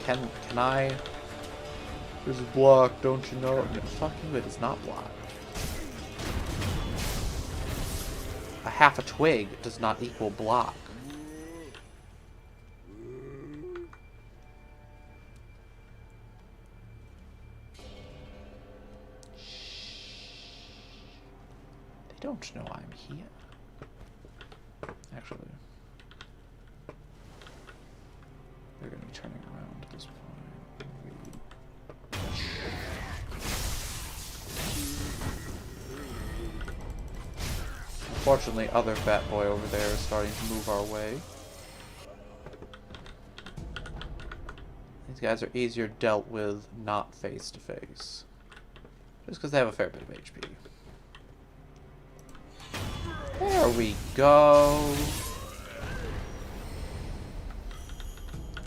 Can I? There's a block, don't you know? No, fuck you, it is not blocked. A half a twig does not equal block. They don't know I'm here. Actually. They're going to be turning around at this point. Unfortunately, other fat boy over there is starting to move our way. These guys are easier dealt with not face to face. Just because they have a fair bit of HP. There we go.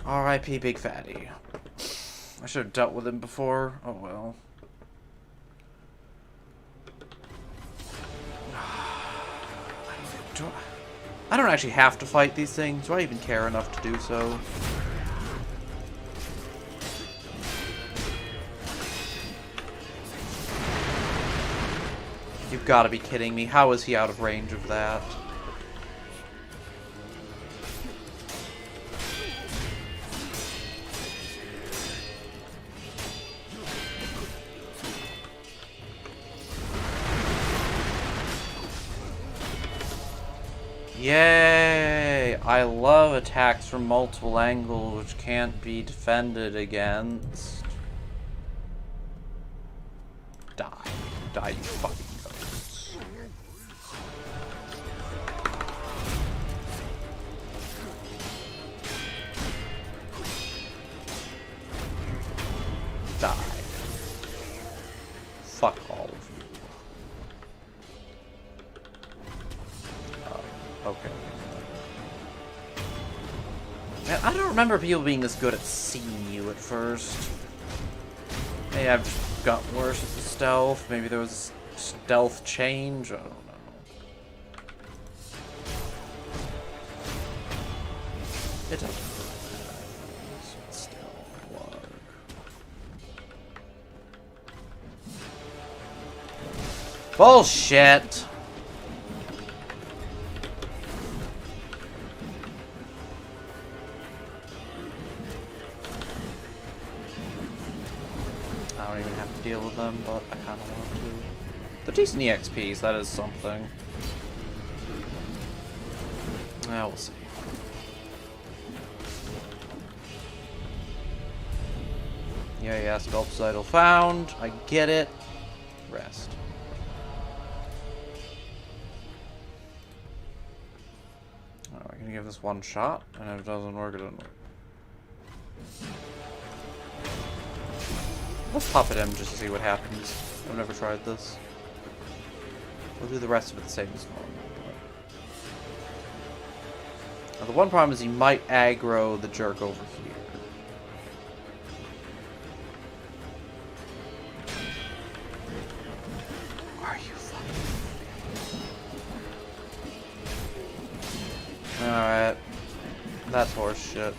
R.I.P. Big Fatty. I should have dealt with him before. Oh well. I don't actually have to fight these things. Do I even care enough to do so? You've got to be kidding me. How is he out of range of that? Yay! I love attacks from multiple angles which can't be defended against. Die. Die, you fucking ghosts. Die. Fuck all of you. Okay. Man, I don't remember people being this good at seeing you at first. Maybe I've just got worse at the stealth. Maybe there was a stealth change. I don't know. It doesn't really matter. It's still plug. Bullshit! I don't even have to deal with them, but I kind of want to. They're decent EXPs, that is something. Yeah, we'll see. Yeah, sculpt's idol found. I get it. Rest. Oh, I'm gonna give this one shot, and if it doesn't work, it doesn't work. Let's pop it in just to see what happens. I've never tried this. We'll do the rest of it the same as normal. Now, the one problem is he might aggro the jerk over here. Are you fucking... Alright. That's horse shit.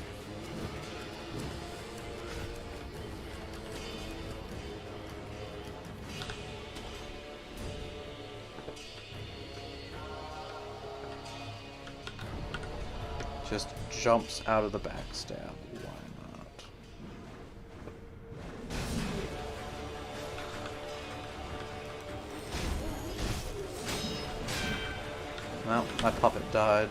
Just jumps out of the backstab. Why not? Well, my puppet died.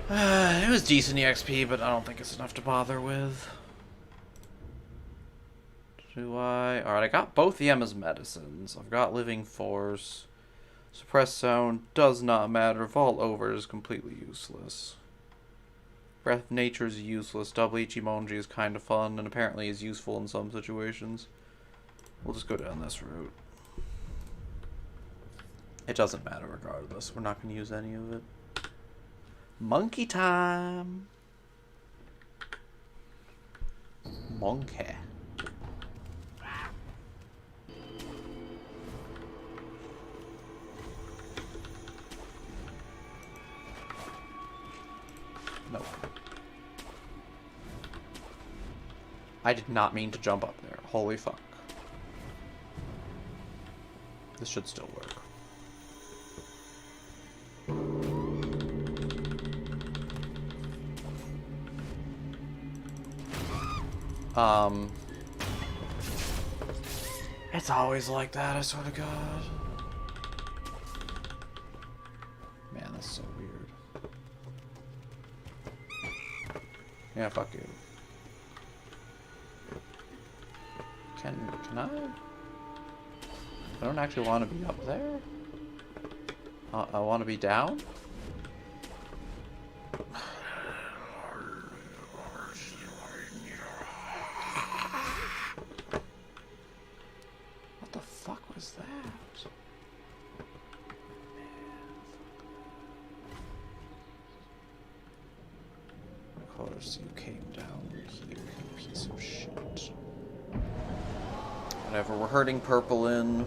It was decent EXP, but I don't think it's enough to bother with. Do I? Alright, I got both the Emma's medicines. I've got Living Force. Suppressed Sound does not matter. Vault Over is completely useless. Breath of Nature is useless. Double Ichimonji is kind of fun, and apparently is useful in some situations. We'll just go down this route. It doesn't matter regardless. We're not going to use any of it. Monkey time! Monkey. No. I did not mean to jump up there. Holy fuck. This should still work. It's always like that, I swear to God. Man, that's so weird. Yeah, fuck you. Can I? I don't actually want to be up there. I want to be down. What the fuck was that? Of course, you came down here, you piece of shit. Whatever, we're hurting purple in.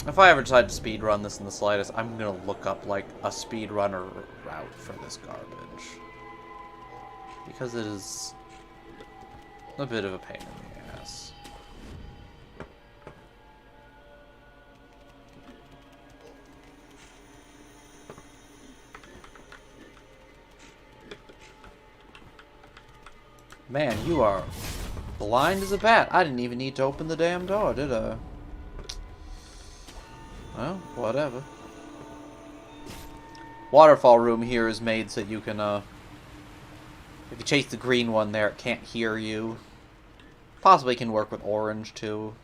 If I ever decide to speedrun this in the slightest, I'm gonna look up, like, a speedrunner route for this garbage. Because it is a bit of a pain in the ass. Man, you are blind as a bat. I didn't even need to open the damn door, did I? Well, whatever. Waterfall room here is made so you can, if you chase the green one there, it can't hear you. Possibly can work with orange, too.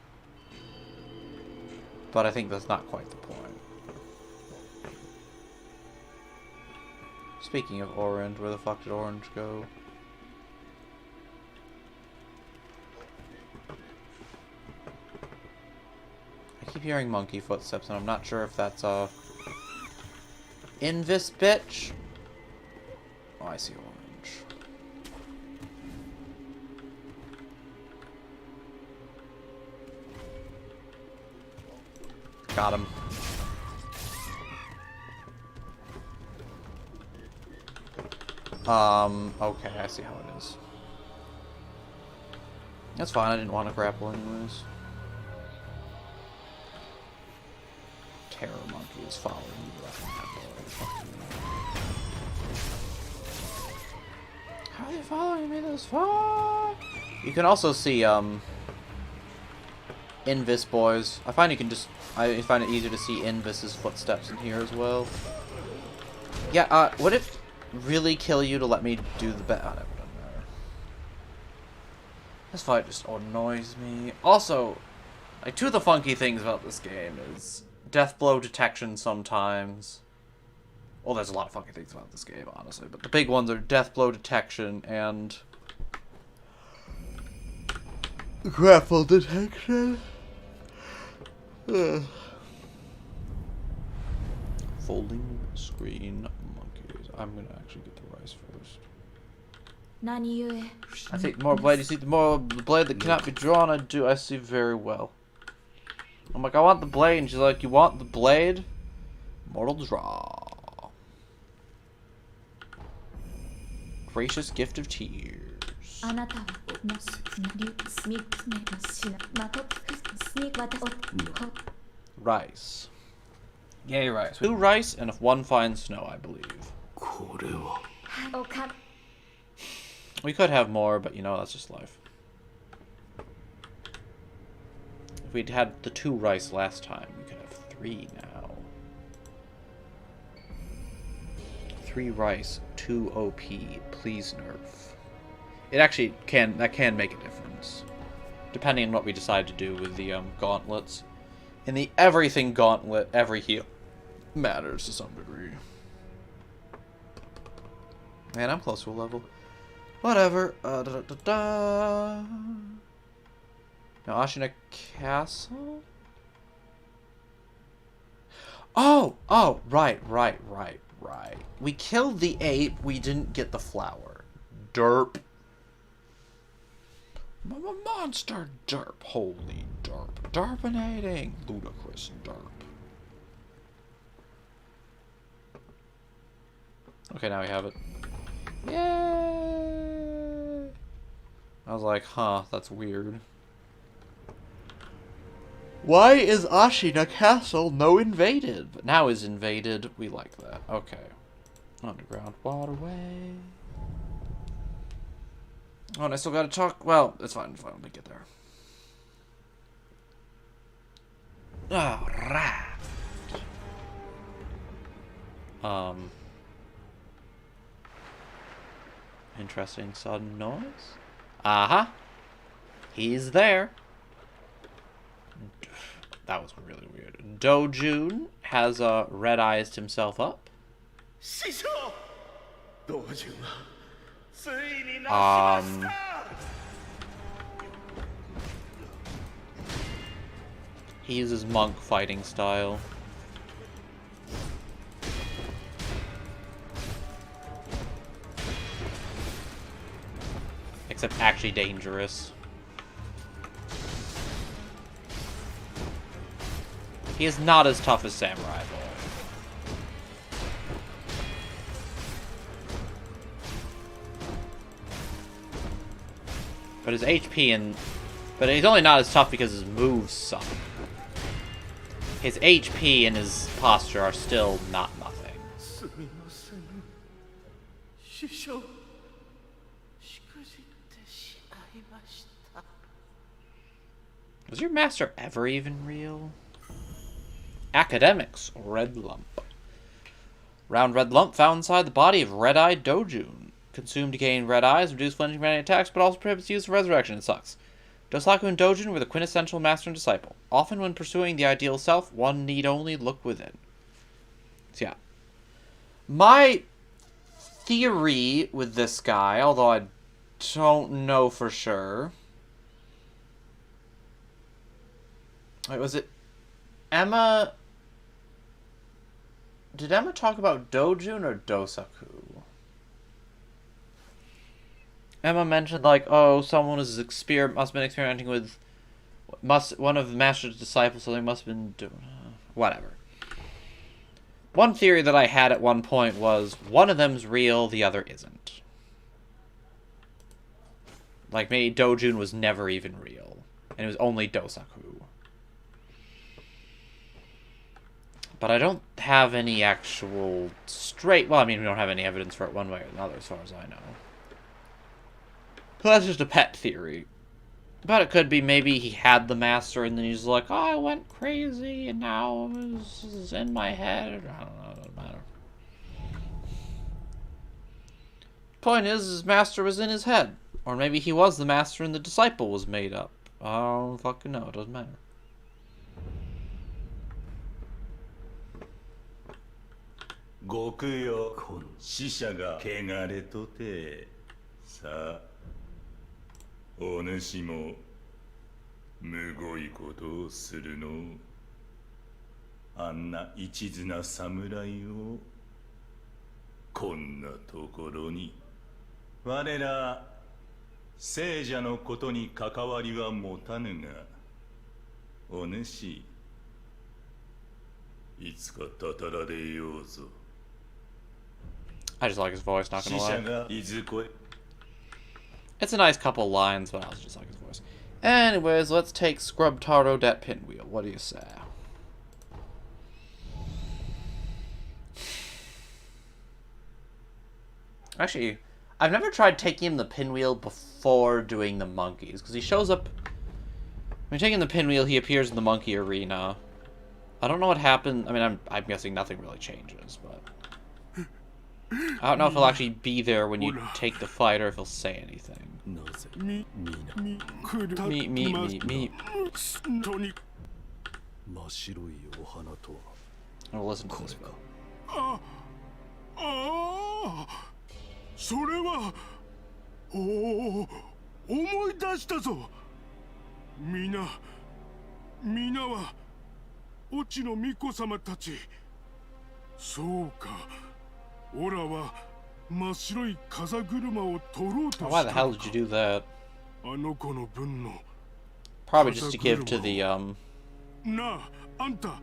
But I think that's not quite the point. Speaking of orange, where the fuck did orange go? I keep hearing monkey footsteps, and I'm not sure if that's, Invis bitch? Oh, I see orange. Got him. Okay, I see how it is. That's fine, I didn't want to grapple anyways. Terror monkey is following you around that boy. How are they following me this far? You can also see, Invis boys. I find I find it easier to see Invis's footsteps in here as well. Yeah, would it really kill you to let me do the bet? Oh, that doesn't matter. This fight just annoys me. Also, like, two of the funky things about this game is death blow detection sometimes. Well, there's a lot of funky things about this game, honestly, but the big ones are death blow detection and grapple detection. Folding screen monkeys. I'm gonna actually get the rice first. I think the more blade you see, the more the blade that cannot be drawn. I see very well. I'm like, I want the blade, and she's like, you want the blade? Mortal draw. Gracious gift of tears. Rice. Yay, rice. 2 rice and 1 fine snow, I believe. We could have more, but you know, that's just life. If we'd had the 2 rice last time, we could have 3 now. 3 rice, 2 OP, please nerf. It actually can make a difference. Depending on what we decide to do with the gauntlets. In the everything gauntlet, every heal matters to some degree. Man, I'm close to a level. Whatever. Now, Ashina Castle? Oh, right. We killed the ape, we didn't get the flower. Derp. Monster derp. Holy derp. Derpinating. Ludicrous derp. Okay, now we have it. Yay! I was like, huh, that's weird. Why is Ashina Castle no invaded? But now is invaded. We like that. Okay. Underground waterway. Oh, and I still gotta talk. Well, it's fine. Let me get there. Alright. Interesting sudden noise. Aha. He's there. That was really weird. Dojun has red-eyed himself up. He uses monk fighting style. Except actually dangerous. He is not as tough as Samurai Bull. But his HP and... But he's only not as tough because his moves suck. His HP and his posture are still not nothing. Was your master ever even real? Academics, red lump. Round red lump found inside the body of red-eyed Dojun. Consumed to gain red eyes, reduce flinching from any attacks, but also prohibits use of resurrection. It sucks. Dosraku and Dojun were the quintessential master and disciple. Often when pursuing the ideal self, one need only look within. So yeah. My theory with this guy, although I don't know for sure... Wait, was it Emma... Did Emma talk about Dojun or Dosaku? Emma mentioned, like, oh, someone must have been experimenting with... One of the Master's disciples, so they must have been doing... whatever. One theory that I had at one point was, one of them's real, the other isn't. Like, maybe Dojun was never even real. And it was only Dosaku. But I don't have any actual straight... Well, I mean, we don't have any evidence for it one way or another, as far as I know. So that's just a pet theory. But it could be maybe he had the master and then he's like, oh, I went crazy and now this is in my head. I don't know, it doesn't matter. Point is, his master was in his head. Or maybe he was the master and the disciple was made up. I don't fucking know, it doesn't matter.
Sa お主もむごいことをするの。あんな一途な侍をこんなところに。我ら聖者のことに関わりは持たぬが、お主いつかたたられようぞ。
I just like his voice, not gonna
死者
lie.
がいずこへ
It's a nice couple lines, but I also just like his voice. Anyways, let's take Scrub Taro that pinwheel. What do you say? Actually, I've never tried taking him the pinwheel before doing the monkeys, because he shows up... When you're taking the pinwheel, he appears in the monkey arena. I don't know what happened. I mean, I'm guessing nothing really changes, but... I don't know if he'll actually be there when you take the fight or if he'll say anything. Meep, meep, meep, meep. I'll listen to this bit.
それは思い出したぞ。皆は越智の巫女様たち。そうか。オラは真っ白い風車を取ろうとした。
Why the hell did you do that?
あの子の分の
Probably just to give to the,
なあ、あんた、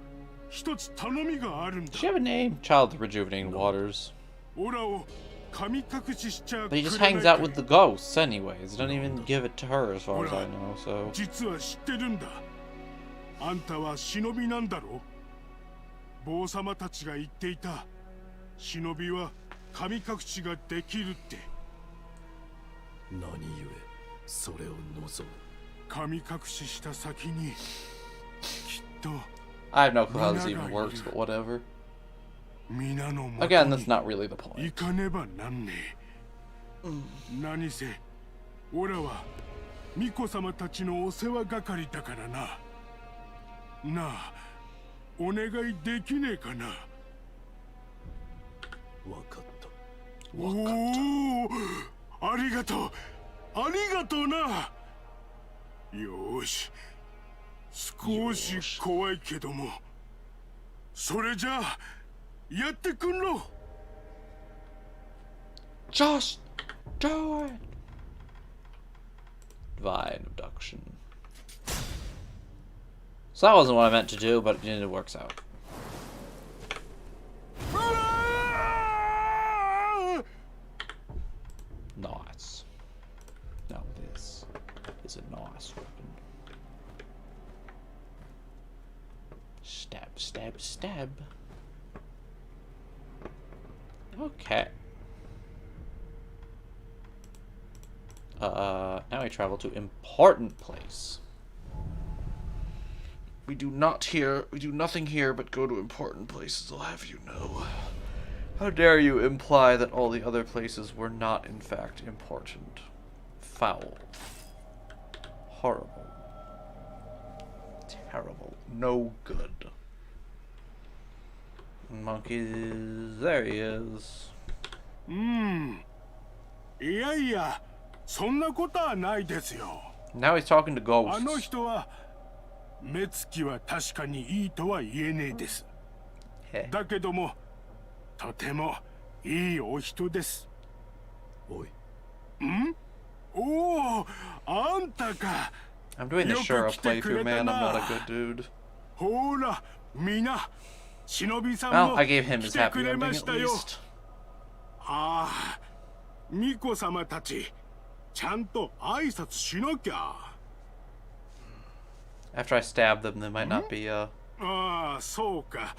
一つ頼みがあるんだ。
Does she have a name? Child of the Rejuvenating Waters.
オラを神隠ししちゃ
But he just hangs out with the ghosts anyways. He doesn't even give it to her as far as I know, so...
実は知ってるんだ。あんたは忍びなんだろう。坊様たちが言っていた。忍びは神隠しができるって。何故それを望む。神隠しした先にきっと
I have no clue how this even works, but whatever. Again, that's not really the point.
行かねばなんねえ。何せオラは巫女様たちのお世話係だからな。なあ、お願いできねえかな。わかった。おお、ありがとう。ありがとうな。よし。少し怖いけども。それじゃあ、やってくんろ。
Just do it! Divine abduction. So that wasn't what I meant to do, but it works out. Nice. Now this is a nice weapon. Stab, stab, stab. Okay. Now we travel to important place. We do nothing here but go to important places, I'll have you know. How dare you imply that all the other places were not in fact important? Foul. Horrible. Terrible. No good. Monkeys, there he is.
いやいや、そんなことはないですよ。
Now he's talking to
あの
ghosts.
人は目つきは確かにいいとは言えねえです。
Hey.
だけどもとてもいいお人です。
おい。
おお、あんたか。
I'm doing the Shuro playthrough, man. I'm not a good dude.
ほら、みな、忍びさん
Well,
も
I gave him
来
his
て
happy
くれ
ending
ま
at
したよ。
least.
ああ、巫女様たち、ちゃんと挨拶しなきゃ。
After I stab them, they might not be,
ああ、そうか。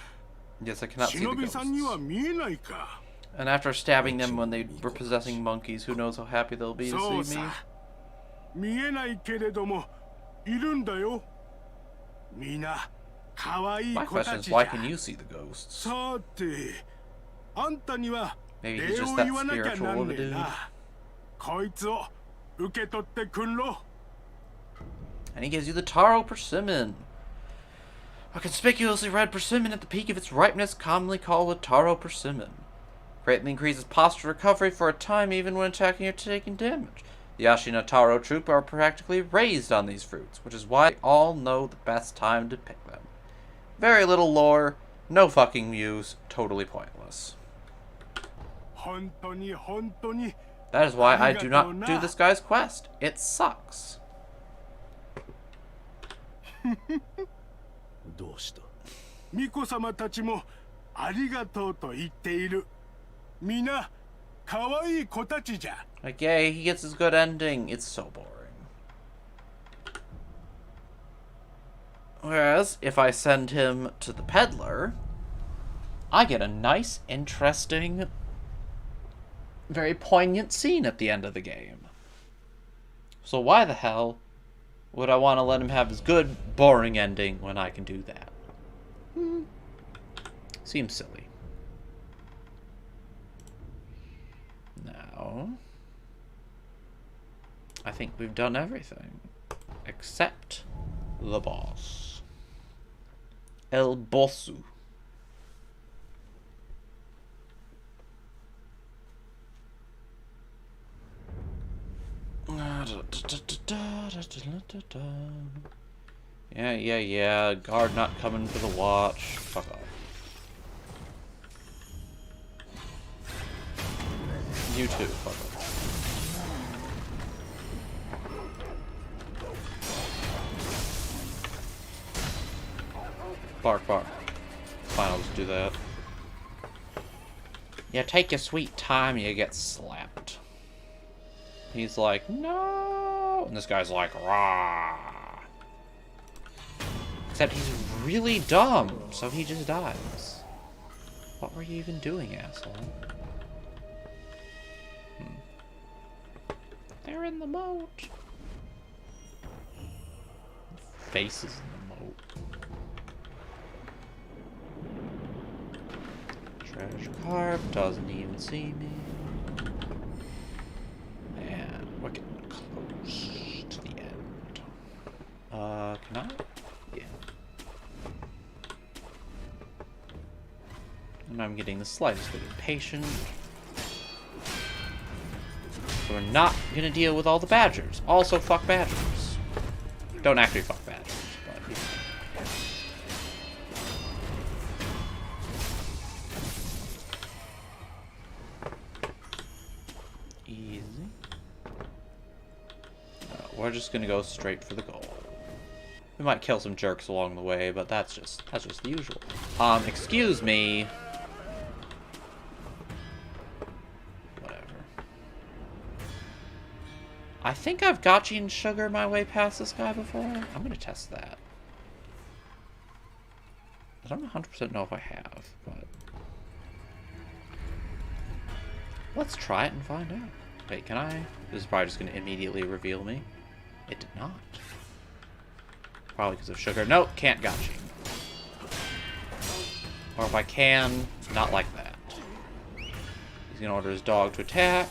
Yes, I cannot see the
忍びさんには
ghosts.
見えないか。
And after stabbing them when they were possessing monkeys, who knows how happy they'll be
そ
to
う
see me?
さ。見えないけれども、いるんだよ。みな、可愛い
My
子
question
た
is,
ちじ
why
ゃ。
can you see the ghosts?
さて、あんたには
Maybe he's
礼
just
を
that
言わなきゃ
spiritual
なん
of
ね
a
え
dude.
な。こいつを受け取ってくんろ。
And he gives you the taro persimmon. A conspicuously red persimmon at the peak of its ripeness, commonly called a taro persimmon. Greatly increases posture recovery for a time even when attacking or taking damage. The Ashina Taro troop are practically raised on these fruits, which is why they all know the best time to pick them. Very little lore, no fucking use, totally pointless.
本当に本当に
That is why I do not do this guy's quest. It sucks.
どうした？
巫女様たちもありがとうと言っている。みな、可愛い子たちじゃ。
Like, yay, he gets his good ending. It's so boring. Whereas, if I send him to the peddler, I get a nice, interesting, very poignant scene at the end of the game. So why the hell would I want to let him have his good, boring ending when I can do that? Seems silly. Now, I think we've done everything. Except the boss. El Bossu. Yeah. Guard not coming for the watch. Fuck off. You too, fuck off. Bark. Fine, I'll just do that. Yeah, take your sweet time, you get slapped. He's like, no! And this guy's like, rah! Except he's really dumb, so he just dies. What were you even doing, asshole? They're in the moat. Faces in the moat. Treasure carp doesn't even see me. And we're getting close to the end. Can I? Yeah. And I'm getting the slightest bit impatient. We're not gonna deal with all the badgers. Also, fuck badgers. Don't actually fuck badgers, but easy. We're just gonna go straight for the goal. We might kill some jerks along the way, but that's just the usual. Excuse me. I think I've gotcha and sugar my way past this guy before. I'm gonna test that. I don't 100% know if I have, but let's try it and find out. Wait, can I? This is probably just gonna immediately reveal me. It did not. Probably because of sugar. Nope, can't gotcha. Or if I can, not like that. He's gonna order his dog to attack.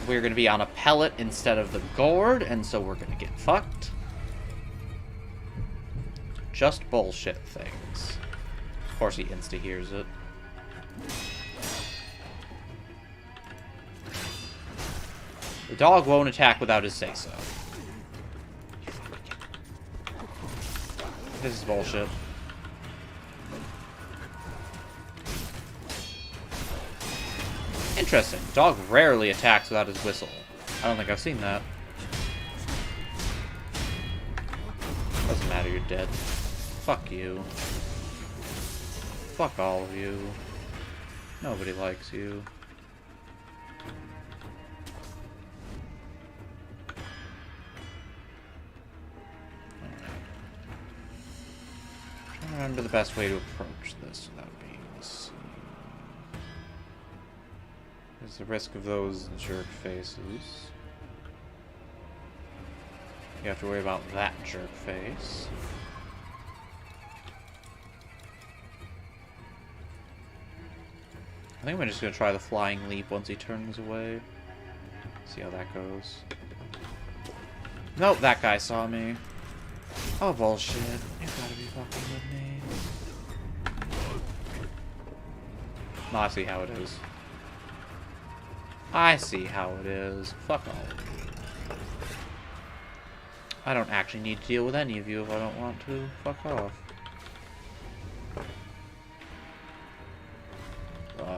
We're going to be on a pellet instead of the gourd, and so we're going to get fucked. Just bullshit things. Of course he insta-hears it. The dog won't attack without his say-so. This is bullshit. Interesting. Dog rarely attacks without his whistle. I don't think I've seen that. Doesn't matter, you're dead. Fuck you. Fuck all of you. Nobody likes you. Trying to remember the best way to approach this without being seen. There's the risk of those jerk faces. You have to worry about that jerk face. I think I'm just gonna try the flying leap once he turns away. See how that goes. Nope, that guy saw me. Oh, bullshit. You gotta be fucking with me. No, I see how it is. I see how it is. Fuck all of you. I don't actually need to deal with any of you if I don't want to. Fuck off.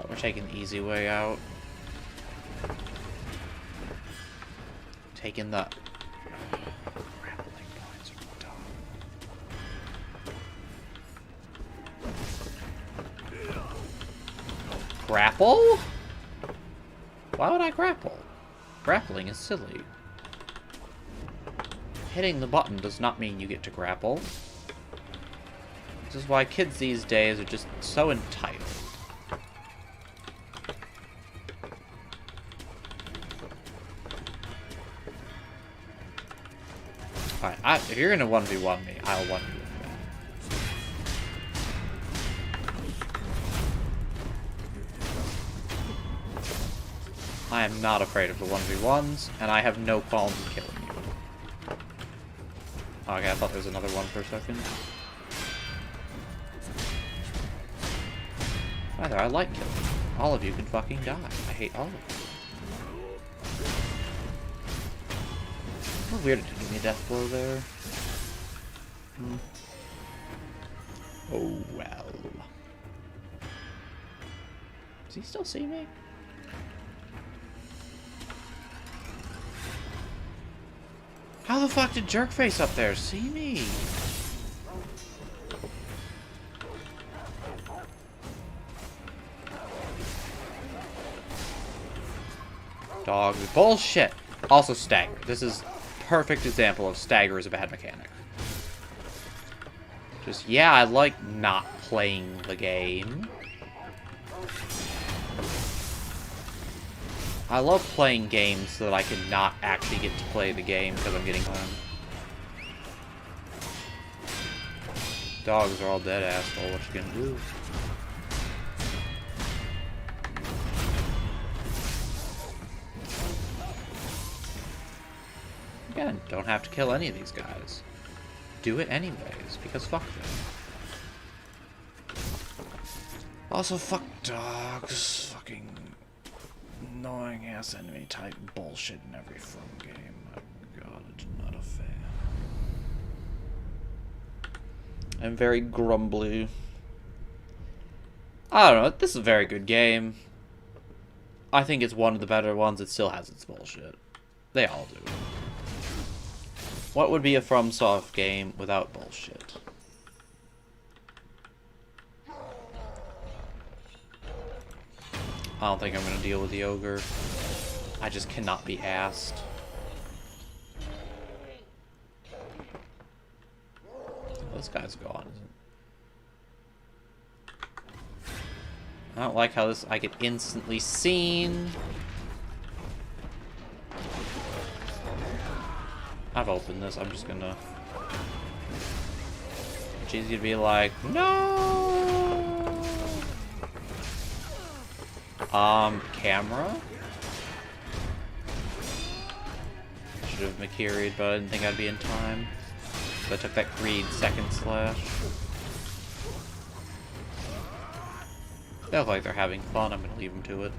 We're taking the easy way out. Taking the... grappling points are dumb. Grapple? Why would I grapple? Grappling is silly. Hitting the button does not mean you get to grapple. This is why kids these days are just so entitled. Alright, if you're gonna 1v1 me, I'll 1v1 you. I am not afraid of the 1v1s, and I have no qualms in killing you. Oh, okay, I thought there was another one for a second. Either I like killing you. All of you can fucking die. I hate all of you. How weird to give me a death blow there. Oh well. Does he still see me? How the fuck did Jerkface up there see me? Dog bullshit. Also stagger. This is perfect example of stagger is a bad mechanic. Just, yeah, I like not playing the game. I love playing games so that I can not actually get to play the game because I'm getting home. Dogs are all dead, asshole. What you gonna do? Again, don't have to kill any of these guys. Do it anyways, because fuck them. Also, fuck dogs. Fucking annoying ass enemy type bullshit in every from game. My god, it's not a fan. I'm very grumbly. I don't know, this is a very good game. I think it's one of the better ones. It still has its bullshit. They all do. What would be a FromSoft game without bullshit? I don't think I'm gonna deal with the ogre. I just cannot be asked. Oh, this guy's gone, isn't it? I don't like how this I get instantly seen. I've opened this, I'm just gonna... She's gonna be like, no! Camera? Should have Makiri'd, but I didn't think I'd be in time. So I took that greed second slash. They look like they're having fun, I'm gonna leave them to it.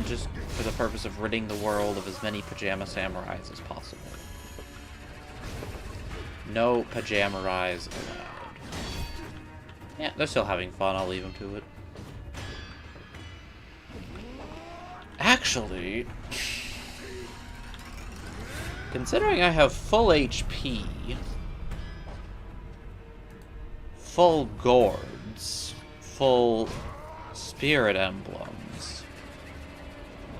just for the purpose of ridding the world of as many pajama samurais as possible. No pajamarais allowed. Yeah, they're still having fun. I'll leave them to it. Actually, considering I have full HP, full gourds, full spirit emblems,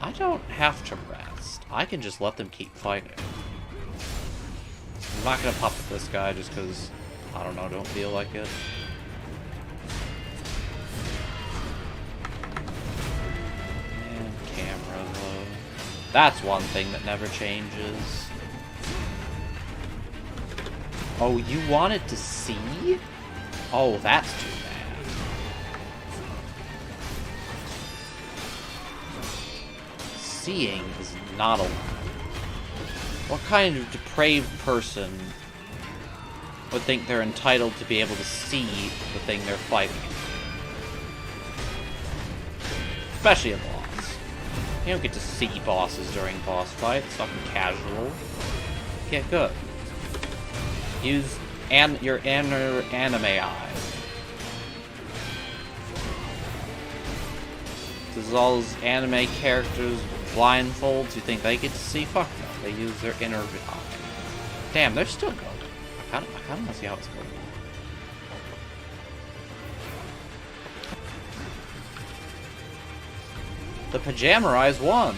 I don't have to rest. I can just let them keep fighting. I'm not gonna pop at this guy just because, I don't know, don't feel like it. And camera though. That's one thing that never changes. Oh, you wanted to see? Oh, that's too bad. Seeing is not allowed. What kind of depraved person would think they're entitled to be able to see the thing they're fighting? Especially a boss. You don't get to see bosses during boss fights. It's fucking casual. Get good. Use your inner anime eye. Does all those anime characters with blindfolds, you think they get to see? Fuck no. They use their inner eye. Damn, they're still going. I kinda wanna see how it's going. The Pajamarais won.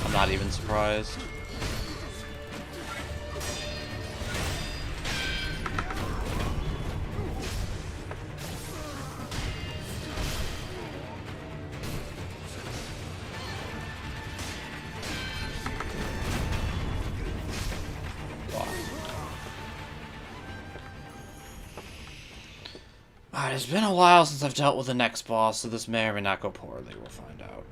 I'm not even surprised. Alright, it's been a while since I've dealt with the next boss, so this may or may not go poorly. We'll find out.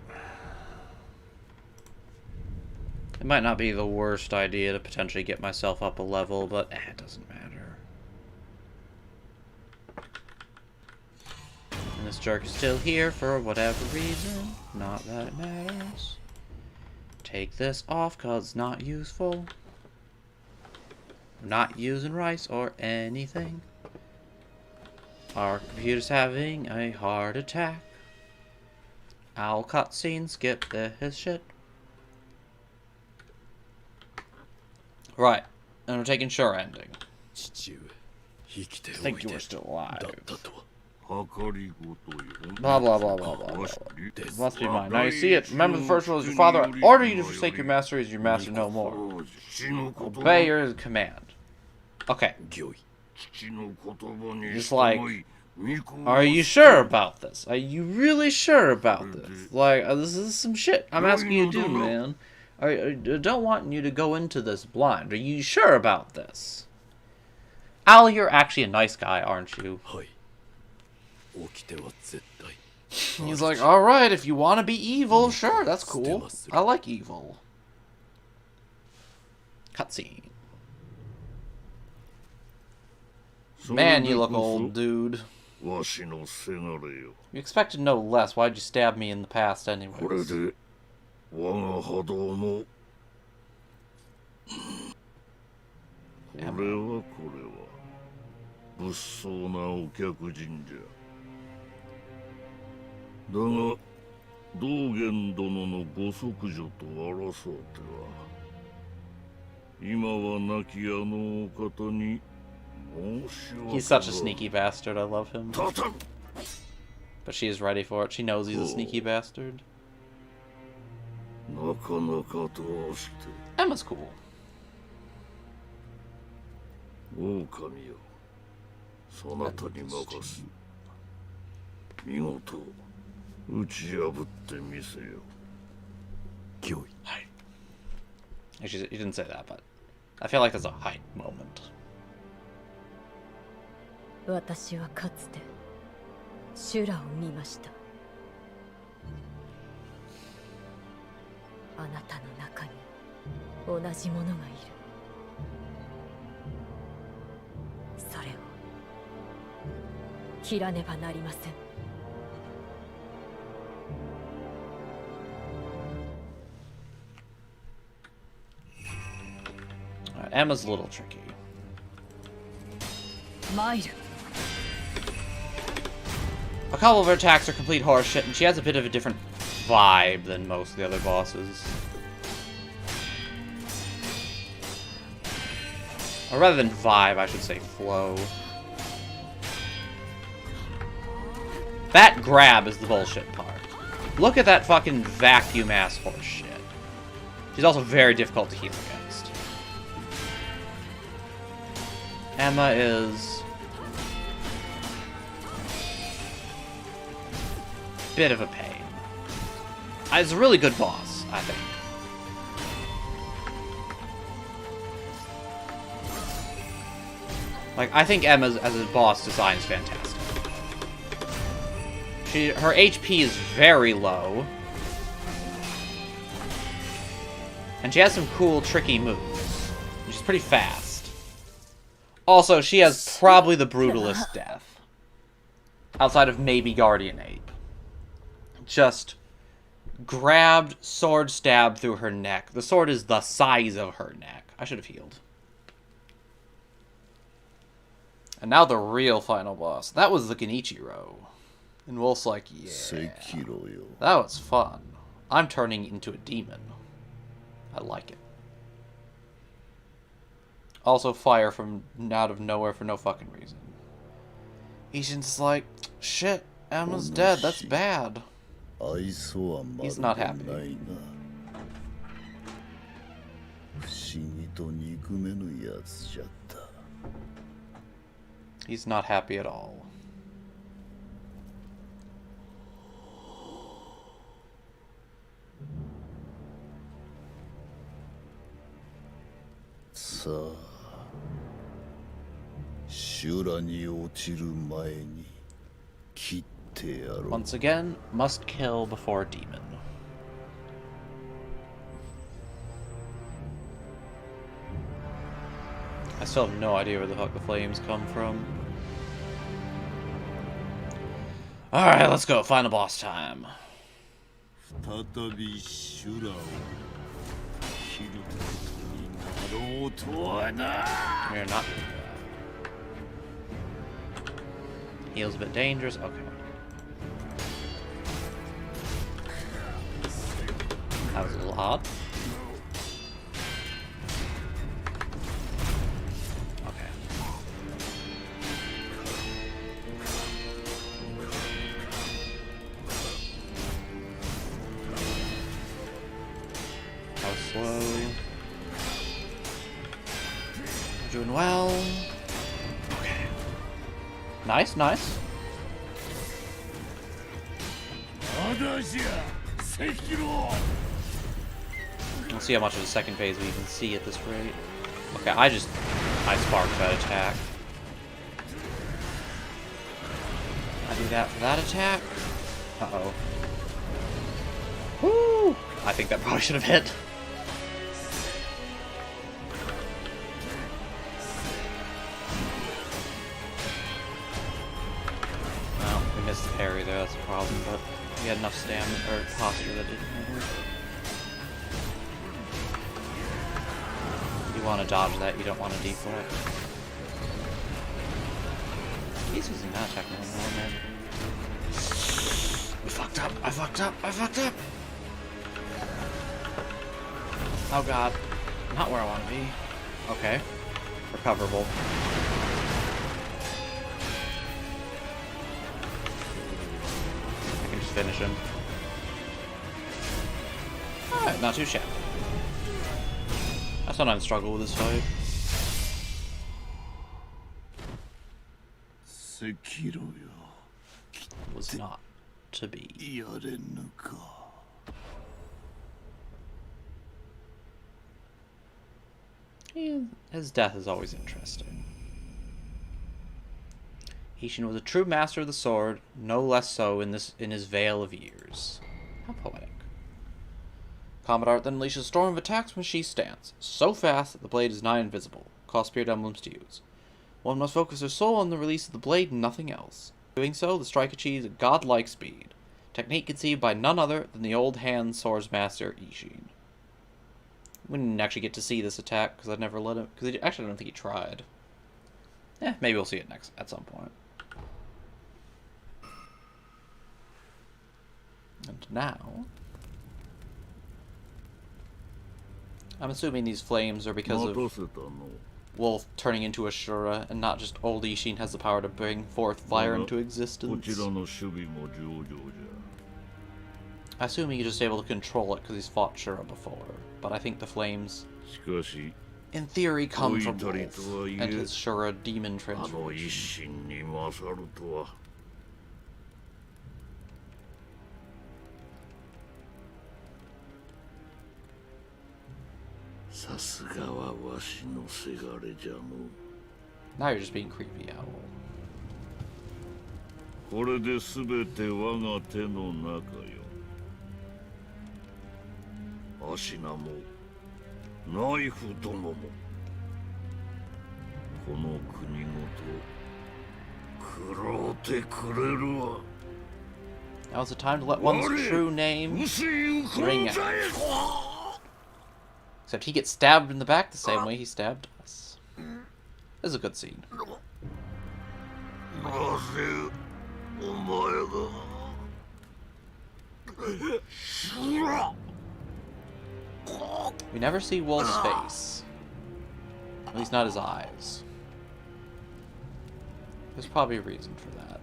It might not be the worst idea to potentially get myself up a level, but it doesn't matter. And this jerk is still here for whatever reason. Not that it matters. Take this off, cause it's not useful. I'm not using rice or anything. Our computer's having a heart attack. I'll cutscene, skip his shit. Right, and we're taking sure ending. I think you were still alive. Blah blah blah blah blah blah. Must be mine. Now you see it. Remember the first rule is your father order you to forsake your master as your master no more. Obey your command. Okay. Just like, are you sure about this? Are you really sure about this? Like, this is some shit I'm asking you to do, man. I don't want you to go into this blind. Are you sure about this? Al, you're actually a nice guy, aren't you? He's like, alright, if you want to be evil, sure, that's cool. I like evil. Cutscene. Man, you look old, dude. You expected no less. Why'd you stab me in the past anyways? He's such a sneaky bastard, I love him. But she is ready for it. She knows he's a sneaky bastard. Emma's cool. Actually, he didn't say that, but I feel like there's a height moment.
私はかつて修羅を見ました。あなたの中に同じものがいる。それを切らねばなりません。
Emma's a little tricky.
Mairu.
A couple of her attacks are complete horseshit, and she has a bit of a different vibe than most of the other bosses. Or rather than vibe, I should say flow. That grab is the bullshit part. Look at that fucking vacuum-ass horse shit. She's also very difficult to heal against. Emma is... bit of a pain. It's a really good boss, I think. Like, I think Emma's as a boss design is fantastic. Her HP is very low. And she has some cool, tricky moves. She's pretty fast. Also, she has probably the brutalest death. Outside of maybe Guardian Ape. Just grabbed, sword stabbed through her neck. The sword is the size of her neck. I should have healed. And now the real final boss. That was the Genichiro. And Wolf's like, yeah,
Sekiro.
that was fun. I'm turning into a demon. I like it. Also fire from out of nowhere for no fucking reason. Ishin's like, shit, Emma's dead, that's bad. He's not happy. He's not happy at all. Once again, must kill before demon. I still have no idea where the fuck the flames come from. Alright, let's go. Final boss time. You're not. Heal's a bit dangerous. Okay. That was a little odd. Okay. That was slow. We're doing well. Okay. Nice, nice. Let's see how much of the second phase we even see at this rate. Okay, I sparked that attack. I do that for that attack. Uh-oh. Woo! I think that probably should have hit. Well, we missed the parry there, that's a problem, but we had enough stamina, or posture that didn't matter. You want to dodge that, you don't want to deflect. He's using that attack more, man. We fucked up, I fucked up, I fucked up! Oh god. Not where I want to be. Okay. Recoverable. I can just finish him. Alright, not too shabby. I sometimes struggle with this fight.
Sekiro
Was not to be. His death is always interesting. Ishin was a true master of the sword, no less so in his veil of years. How poetic. Combat Art then unleashes a storm of attacks when she stands, so fast that the blade is nigh invisible. Cost spirit emblems to use. One must focus their soul on the release of the blade and nothing else. Doing so, the strike achieves a godlike speed. Technique conceived by none other than the old hand swords master Ishin. We didn't actually get to see this attack because I never let him. Because actually, I don't think he tried. Yeah, maybe we'll see it next at some point. And now, I'm assuming these flames are because of Wolf turning into a Shura, and not just old Ishin has the power to bring forth fire into existence. I assume he's just able to control it because he's fought Shura before, but I think the flames, in theory, come from Wolf and his Shura demon transformation.
さすがはわしのせがれじゃの。
Now you're just being creepy, Owl.
これで全て我が手の中よ。アシナもナイフどももこの国ごと食ろうてくれるわ。
Now's the time to let one's true name ring out. Except he gets stabbed in the back the same way he stabbed us. This is a good scene. We never see Wolf's face. At least not his eyes. There's probably a reason for that.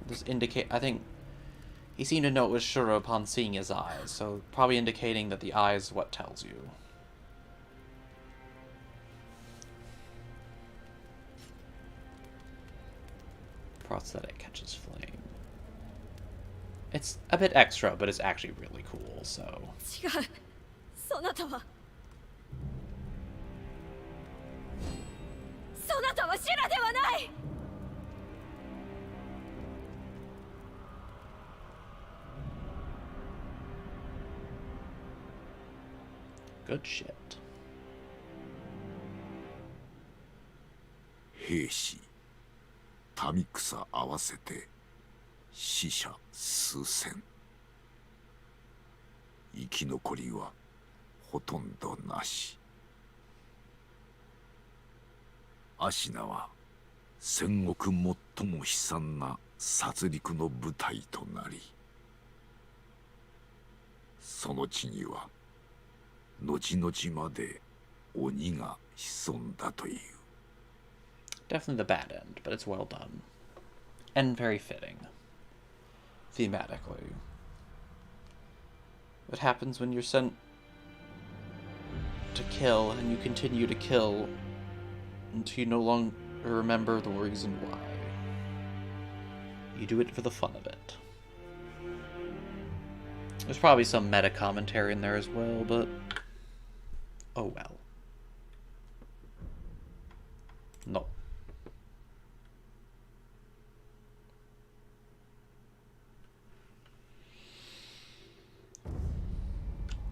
This indicate, I think he seemed to know it was Shura upon seeing his eyes, so probably indicating that the eye is what tells you. Prosthetic catches flame. It's a bit extra, but it's actually really cool, so.
違う。そなたはシュラではない。
Good shit.
兵士、民草合わせて死者数千。生き残りはほとんどなし。アシナは戦国最も悲惨な殺戮の舞台となり、その地には後々まで鬼が潜んだという。
Definitely the bad end, but it's well done. And very fitting. Thematically. What happens when you're sent to kill and you continue to kill until you no longer remember the reason why. You do it for the fun of it. There's probably some meta commentary in there as well, but oh well. No.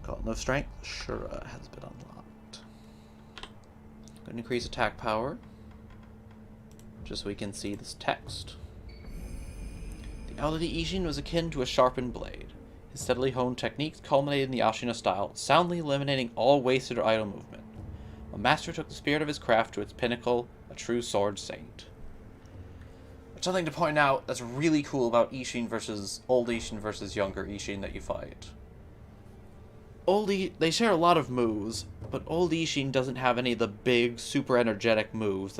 Gauntlet of Strength, Shura has been unlocked. Going to increase attack power, just so we can see this text. The elderly Ishin was akin to a sharpened blade. His steadily honed techniques culminated in the Ashina style, soundly eliminating all wasted or idle movement. A master took the spirit of his craft to its pinnacle, a true sword saint. There's something to point out that's really cool about Ishin versus old Ishin versus younger Ishin that you fight. They share a lot of moves, but old Ishin doesn't have any of the big, super energetic moves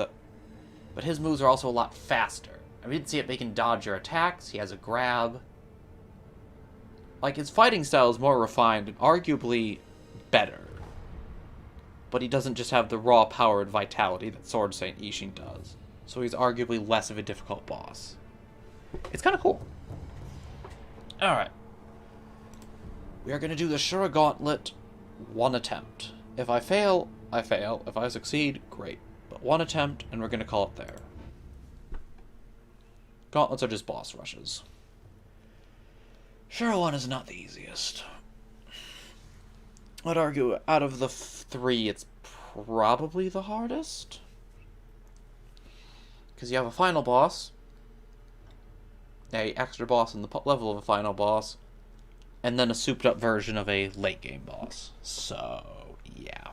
but his moves are also a lot faster. I mean, you didn't see it, but he can dodge your attacks, he has a grab. Like, his fighting style is more refined and arguably better. But he doesn't just have the raw power and vitality that Sword Saint Ishin does. So he's arguably less of a difficult boss. It's kind of cool. Alright. We are going to do the Shura Gauntlet one attempt. If I fail, I fail. If I succeed, great. But one attempt, and we're going to call it there. Gauntlets are just boss rushes. Shura 1 is not the easiest. I'd argue out of the three, it's probably the hardest. Because you have a final boss, a extra boss in the level of a final boss, And then a souped up version of a late game boss. So, yeah.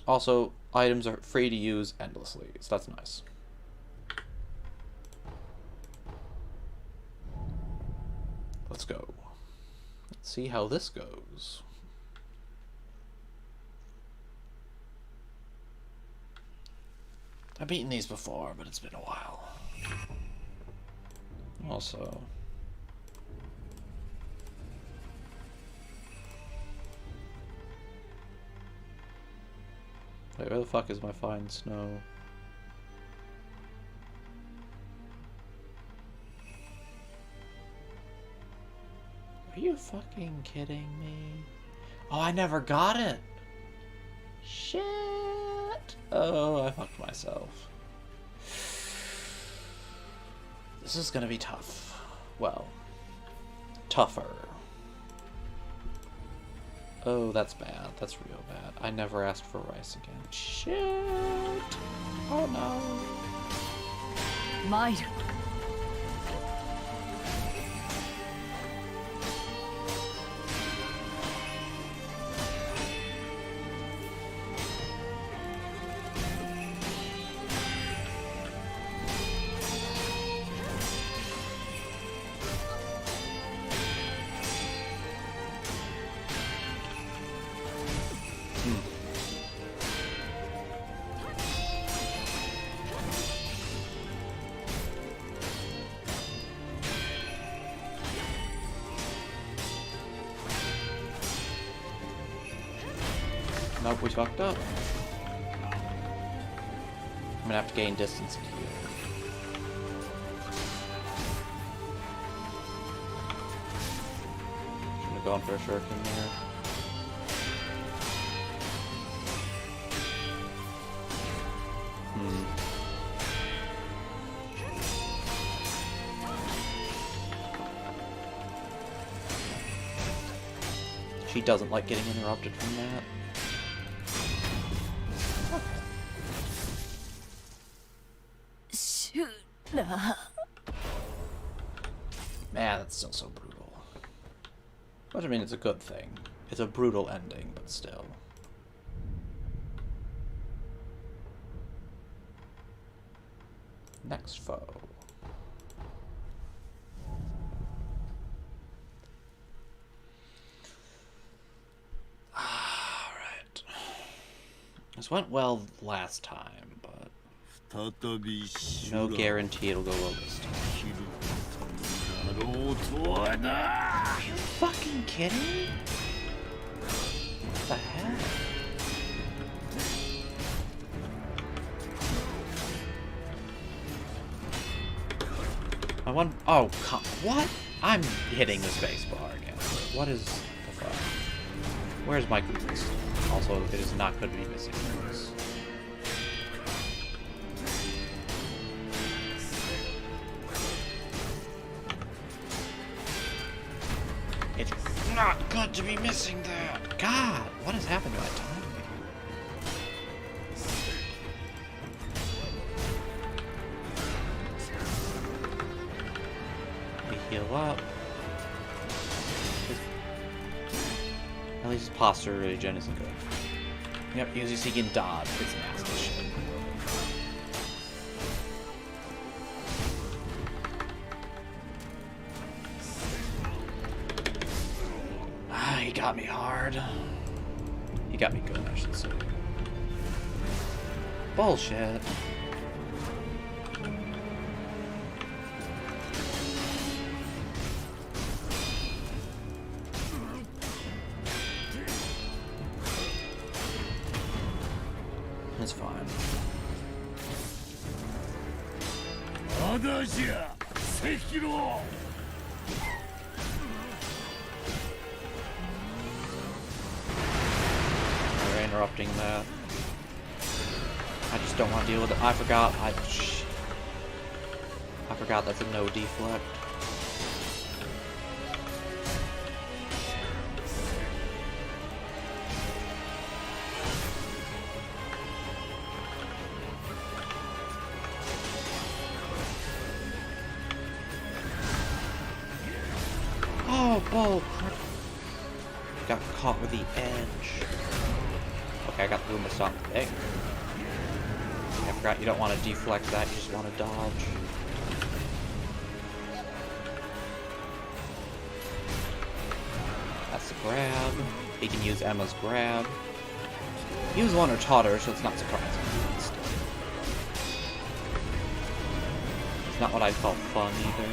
Also, items are free to use endlessly, so that's nice. Let's go. Let's see how this goes. I've beaten these before, but it's been a while. Also... Wait, where the fuck is my fine snow? Are you fucking kidding me? Oh, I never got it! Shit! Oh, I fucked myself. This is gonna be tough. Well, tougher. Oh, that's bad. That's real bad. I never asked for rice again. Shit! Oh no.
Myra.
Nope, we fucked up. I'm gonna have to gain distance to heal. Shouldn't have gone for a shuriken there. She doesn't like getting interrupted from that. Man, that's still so brutal. But I mean, it's a good thing. It's a brutal ending, but still. Next foe. Alright. This went well last time, but no guarantee it'll go well this time. Are you fucking kidding me? What the heck? I want. Oh, come. What? I'm hitting the space bar again. What is the fuck? Where's my goodness? Also, it is not good to be missing things. It's not good to be missing that. God, what has happened to my timing? We heal up. At least his posture regen isn't good. Yep, because he can dodge. It's nasty shit. He got me hard. He got me good, I should say. Bullshit. It's fine.
Sekiro!
We're interrupting that. I just don't want to deal with it. I forgot. I forgot that's a no deflect. Oh, crap. Got caught with the edge. Okay, I got the Roomba Stomp. Hey. I forgot you don't want to deflect that, you just want to dodge. That's the grab. He can use Emma's grab. He was the one who taught her, so it's not surprising. Still. It's not what I'd call fun either.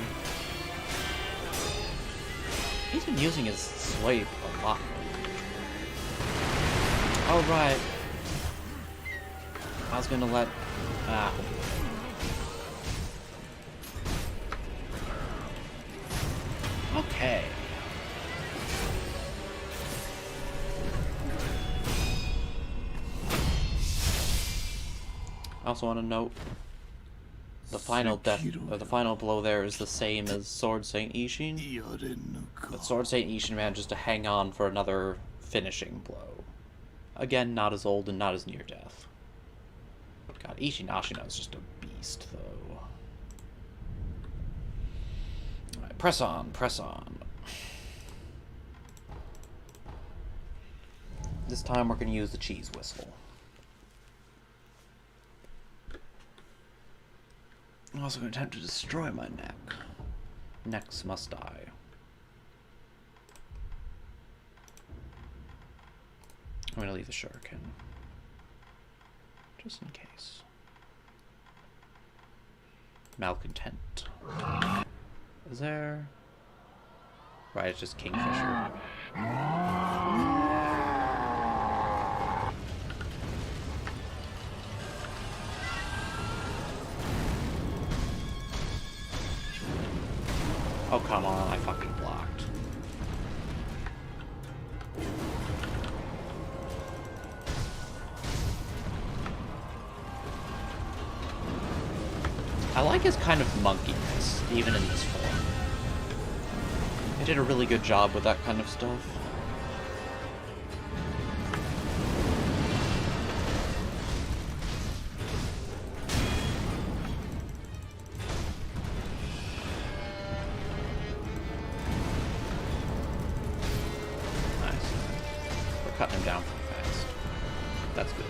He's been using his swipe a lot. Oh, right. I was gonna let... Ah. Okay. I also want to note the final death, or the final blow there is the same as Sword Saint Ishin. But Sword Saint Ishin manages to hang on for another finishing blow. Again, not as old and not as near death. God, Ishin Ashina is just a beast, though. Alright, press on, press on. This time we're going to use the cheese whistle. I'm also going to attempt to destroy my neck. Necks must die. I'm going to leave the shuriken. Just in case. Malcontent. Is there... Right, it's just Kingfisher. Oh, come on, I fucking blocked. I like his kind of monkiness, even in this form. They did a really good job with that kind of stuff. Cutting him down pretty fast. That's good.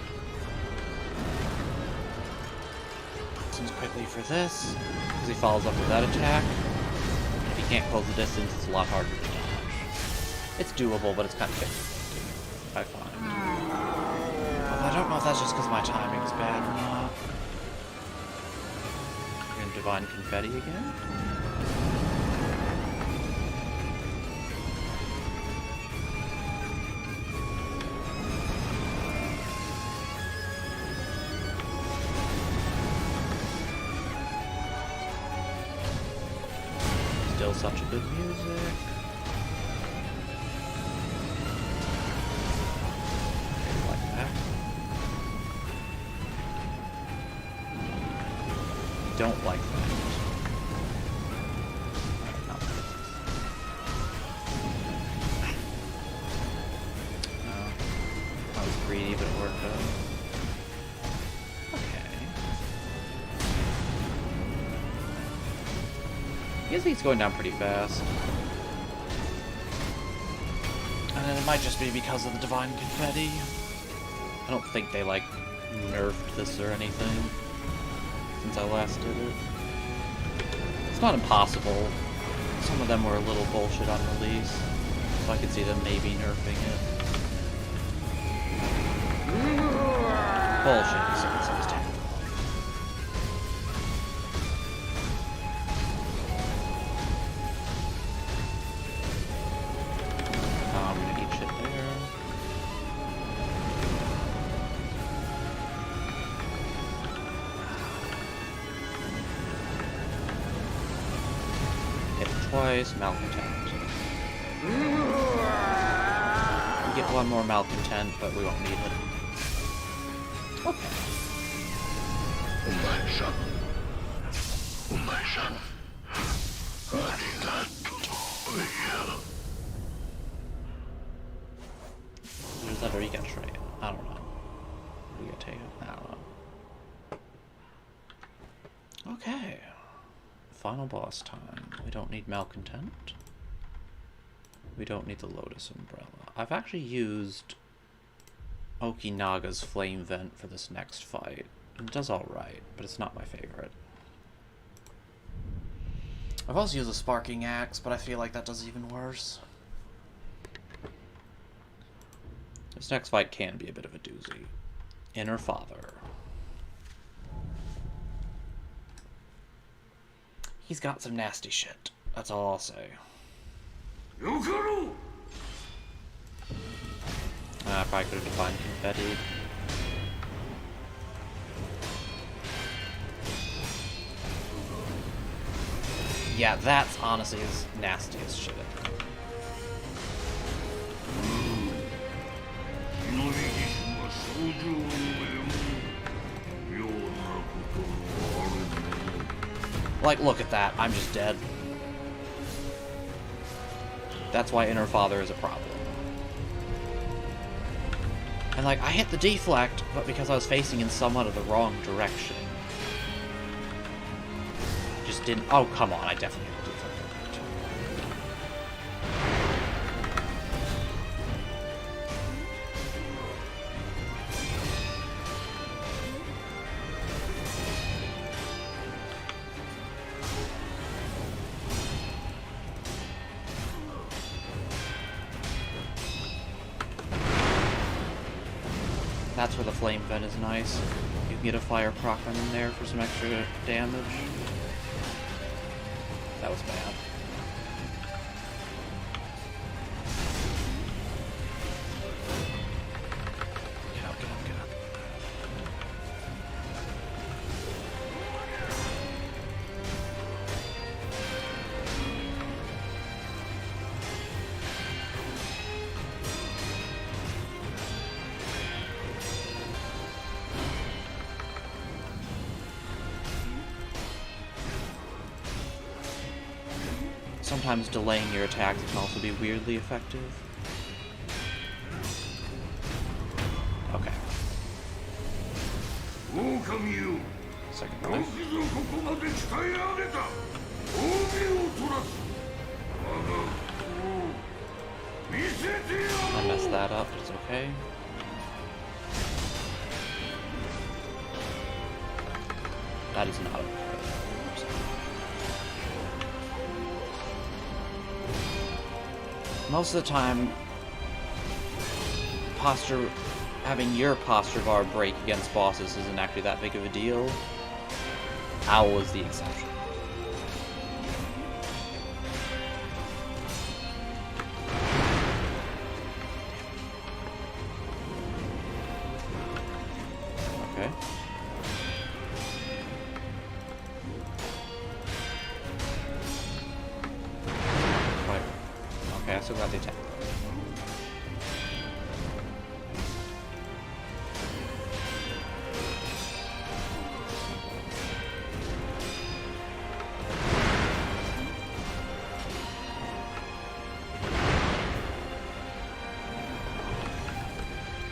Seems quickly for this, because he follows up with that attack. If he can't close the distance, it's a lot harder to dodge. It's doable, but it's kind of 50-50, I find. Although I don't know if that's just because my timing is bad or not. We're gonna Divine Confetti again. Still such a good music. I like that. Don't like that. No. No. I was greedy, but it worked out. I guess he's going down pretty fast. And then it might just be because of the Divine Confetti. I don't think they, like, nerfed this or anything since I last did it. It's not impossible. Some of them were a little bullshit on release, so I could see them maybe nerfing it. Bullshit, so it sounds terrible. I'm gonna eat shit there. Hit it twice, Malcontent. We get one more Malcontent, but we won't need it. Okay. There's that Rika tray. I don't know. Rika tray. I don't know. Okay. Final boss time. We don't need Malcontent. We don't need the Lotus Umbrella. I've actually used Okinaga's Flame Vent for this next fight. It does alright, but it's not my favorite. I've also used a Sparking Axe, but I feel like that does even worse. This next fight can be a bit of a doozy. Inner Father. He's got some nasty shit. That's all I'll say. I probably could have defined confetti. Yeah, that's honestly his nastiest shit. Like, look at that. I'm just dead. That's why Inner Father is a problem. And, like, I hit the deflect, but because I was facing in somewhat of the wrong direction. Just didn't... Oh, come on. I definitely hit the deflect. That's where the Flame Vent is nice. You can get a Fire Proc on in there for some extra damage. That was bad. Get up, get up, get up. Sometimes delaying your attacks can also be weirdly effective. Okay. Second life. I messed that up, but it's okay. That is not okay. Most of the time, having your posture bar break against bosses isn't actually that big of a deal. Owl is the exception. Okay. Okay, I still got the attack.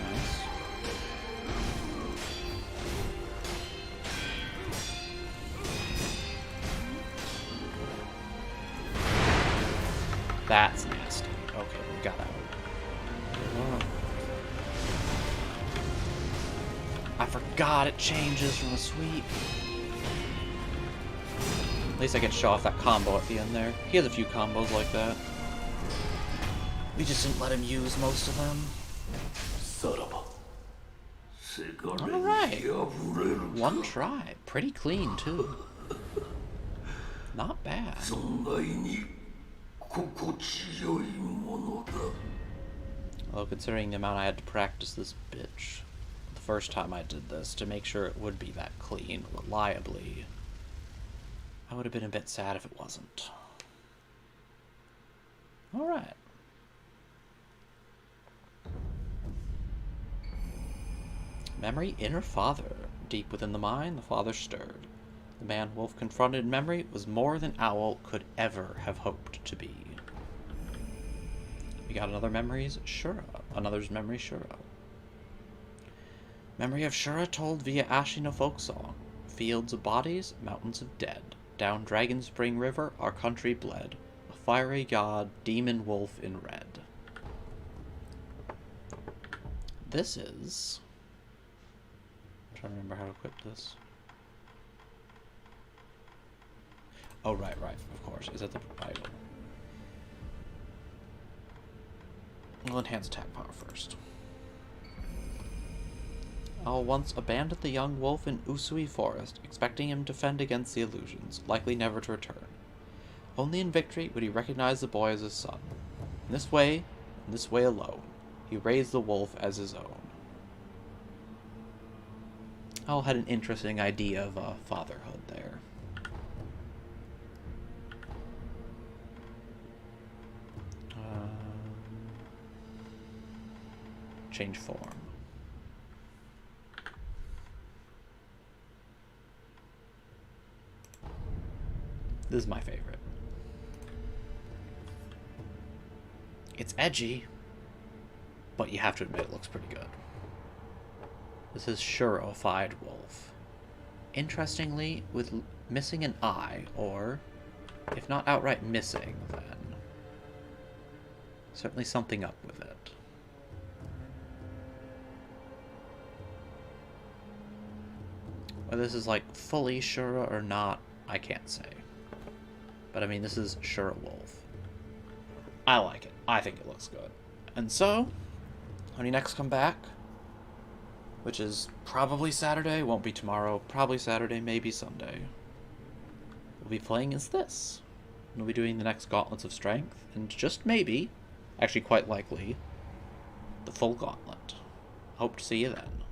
Nice. That's nasty. Okay, we got that one. I forgot it changes from a sweep. At least I get to show off that combo at the end there. He has a few combos like that. We just didn't let him use most of them. Alright. One try. Pretty clean, too. Not bad. Although considering the amount I had to practice this bitch the first time I did this to make sure it would be that clean reliably, I would have been a bit sad if it wasn't. Alright. Memory, Inner Father. Deep within the mind, the father stirred. The man Wolf confronted Memory was more than Owl could ever have hoped to be. We got another memory's Shura. Another's memory Shura. Memory of Shura told via Ashina folk song. Fields of bodies, mountains of dead. Down Dragon Spring River, our country bled. A fiery god, demon wolf in red. This is... I'm trying to remember how to equip this. Oh, right, of course. Is that the item? We'll enhance attack power first. I'll once abandoned the young wolf in Usui Forest, expecting him to fend against the illusions, likely never to return. Only in victory would he recognize the boy as his son. In this way alone, he raised the wolf as his own. Al had an interesting idea of fatherhood there. Change form. This is my favorite. It's edgy, but you have to admit it looks pretty good. This is Shurified Wolf. Interestingly, with missing an eye, or if not outright missing, then certainly something up with it. Whether this is like fully Shura or not, I can't say. But I mean, this is Shura Wolf. I like it. I think it looks good. And so, when you next come back, which is probably Saturday, won't be tomorrow, probably Saturday, maybe Sunday, we'll be playing as this. We'll be doing the next Gauntlets of Strength, and just maybe, actually quite likely, the full gauntlet. Hope to see you then.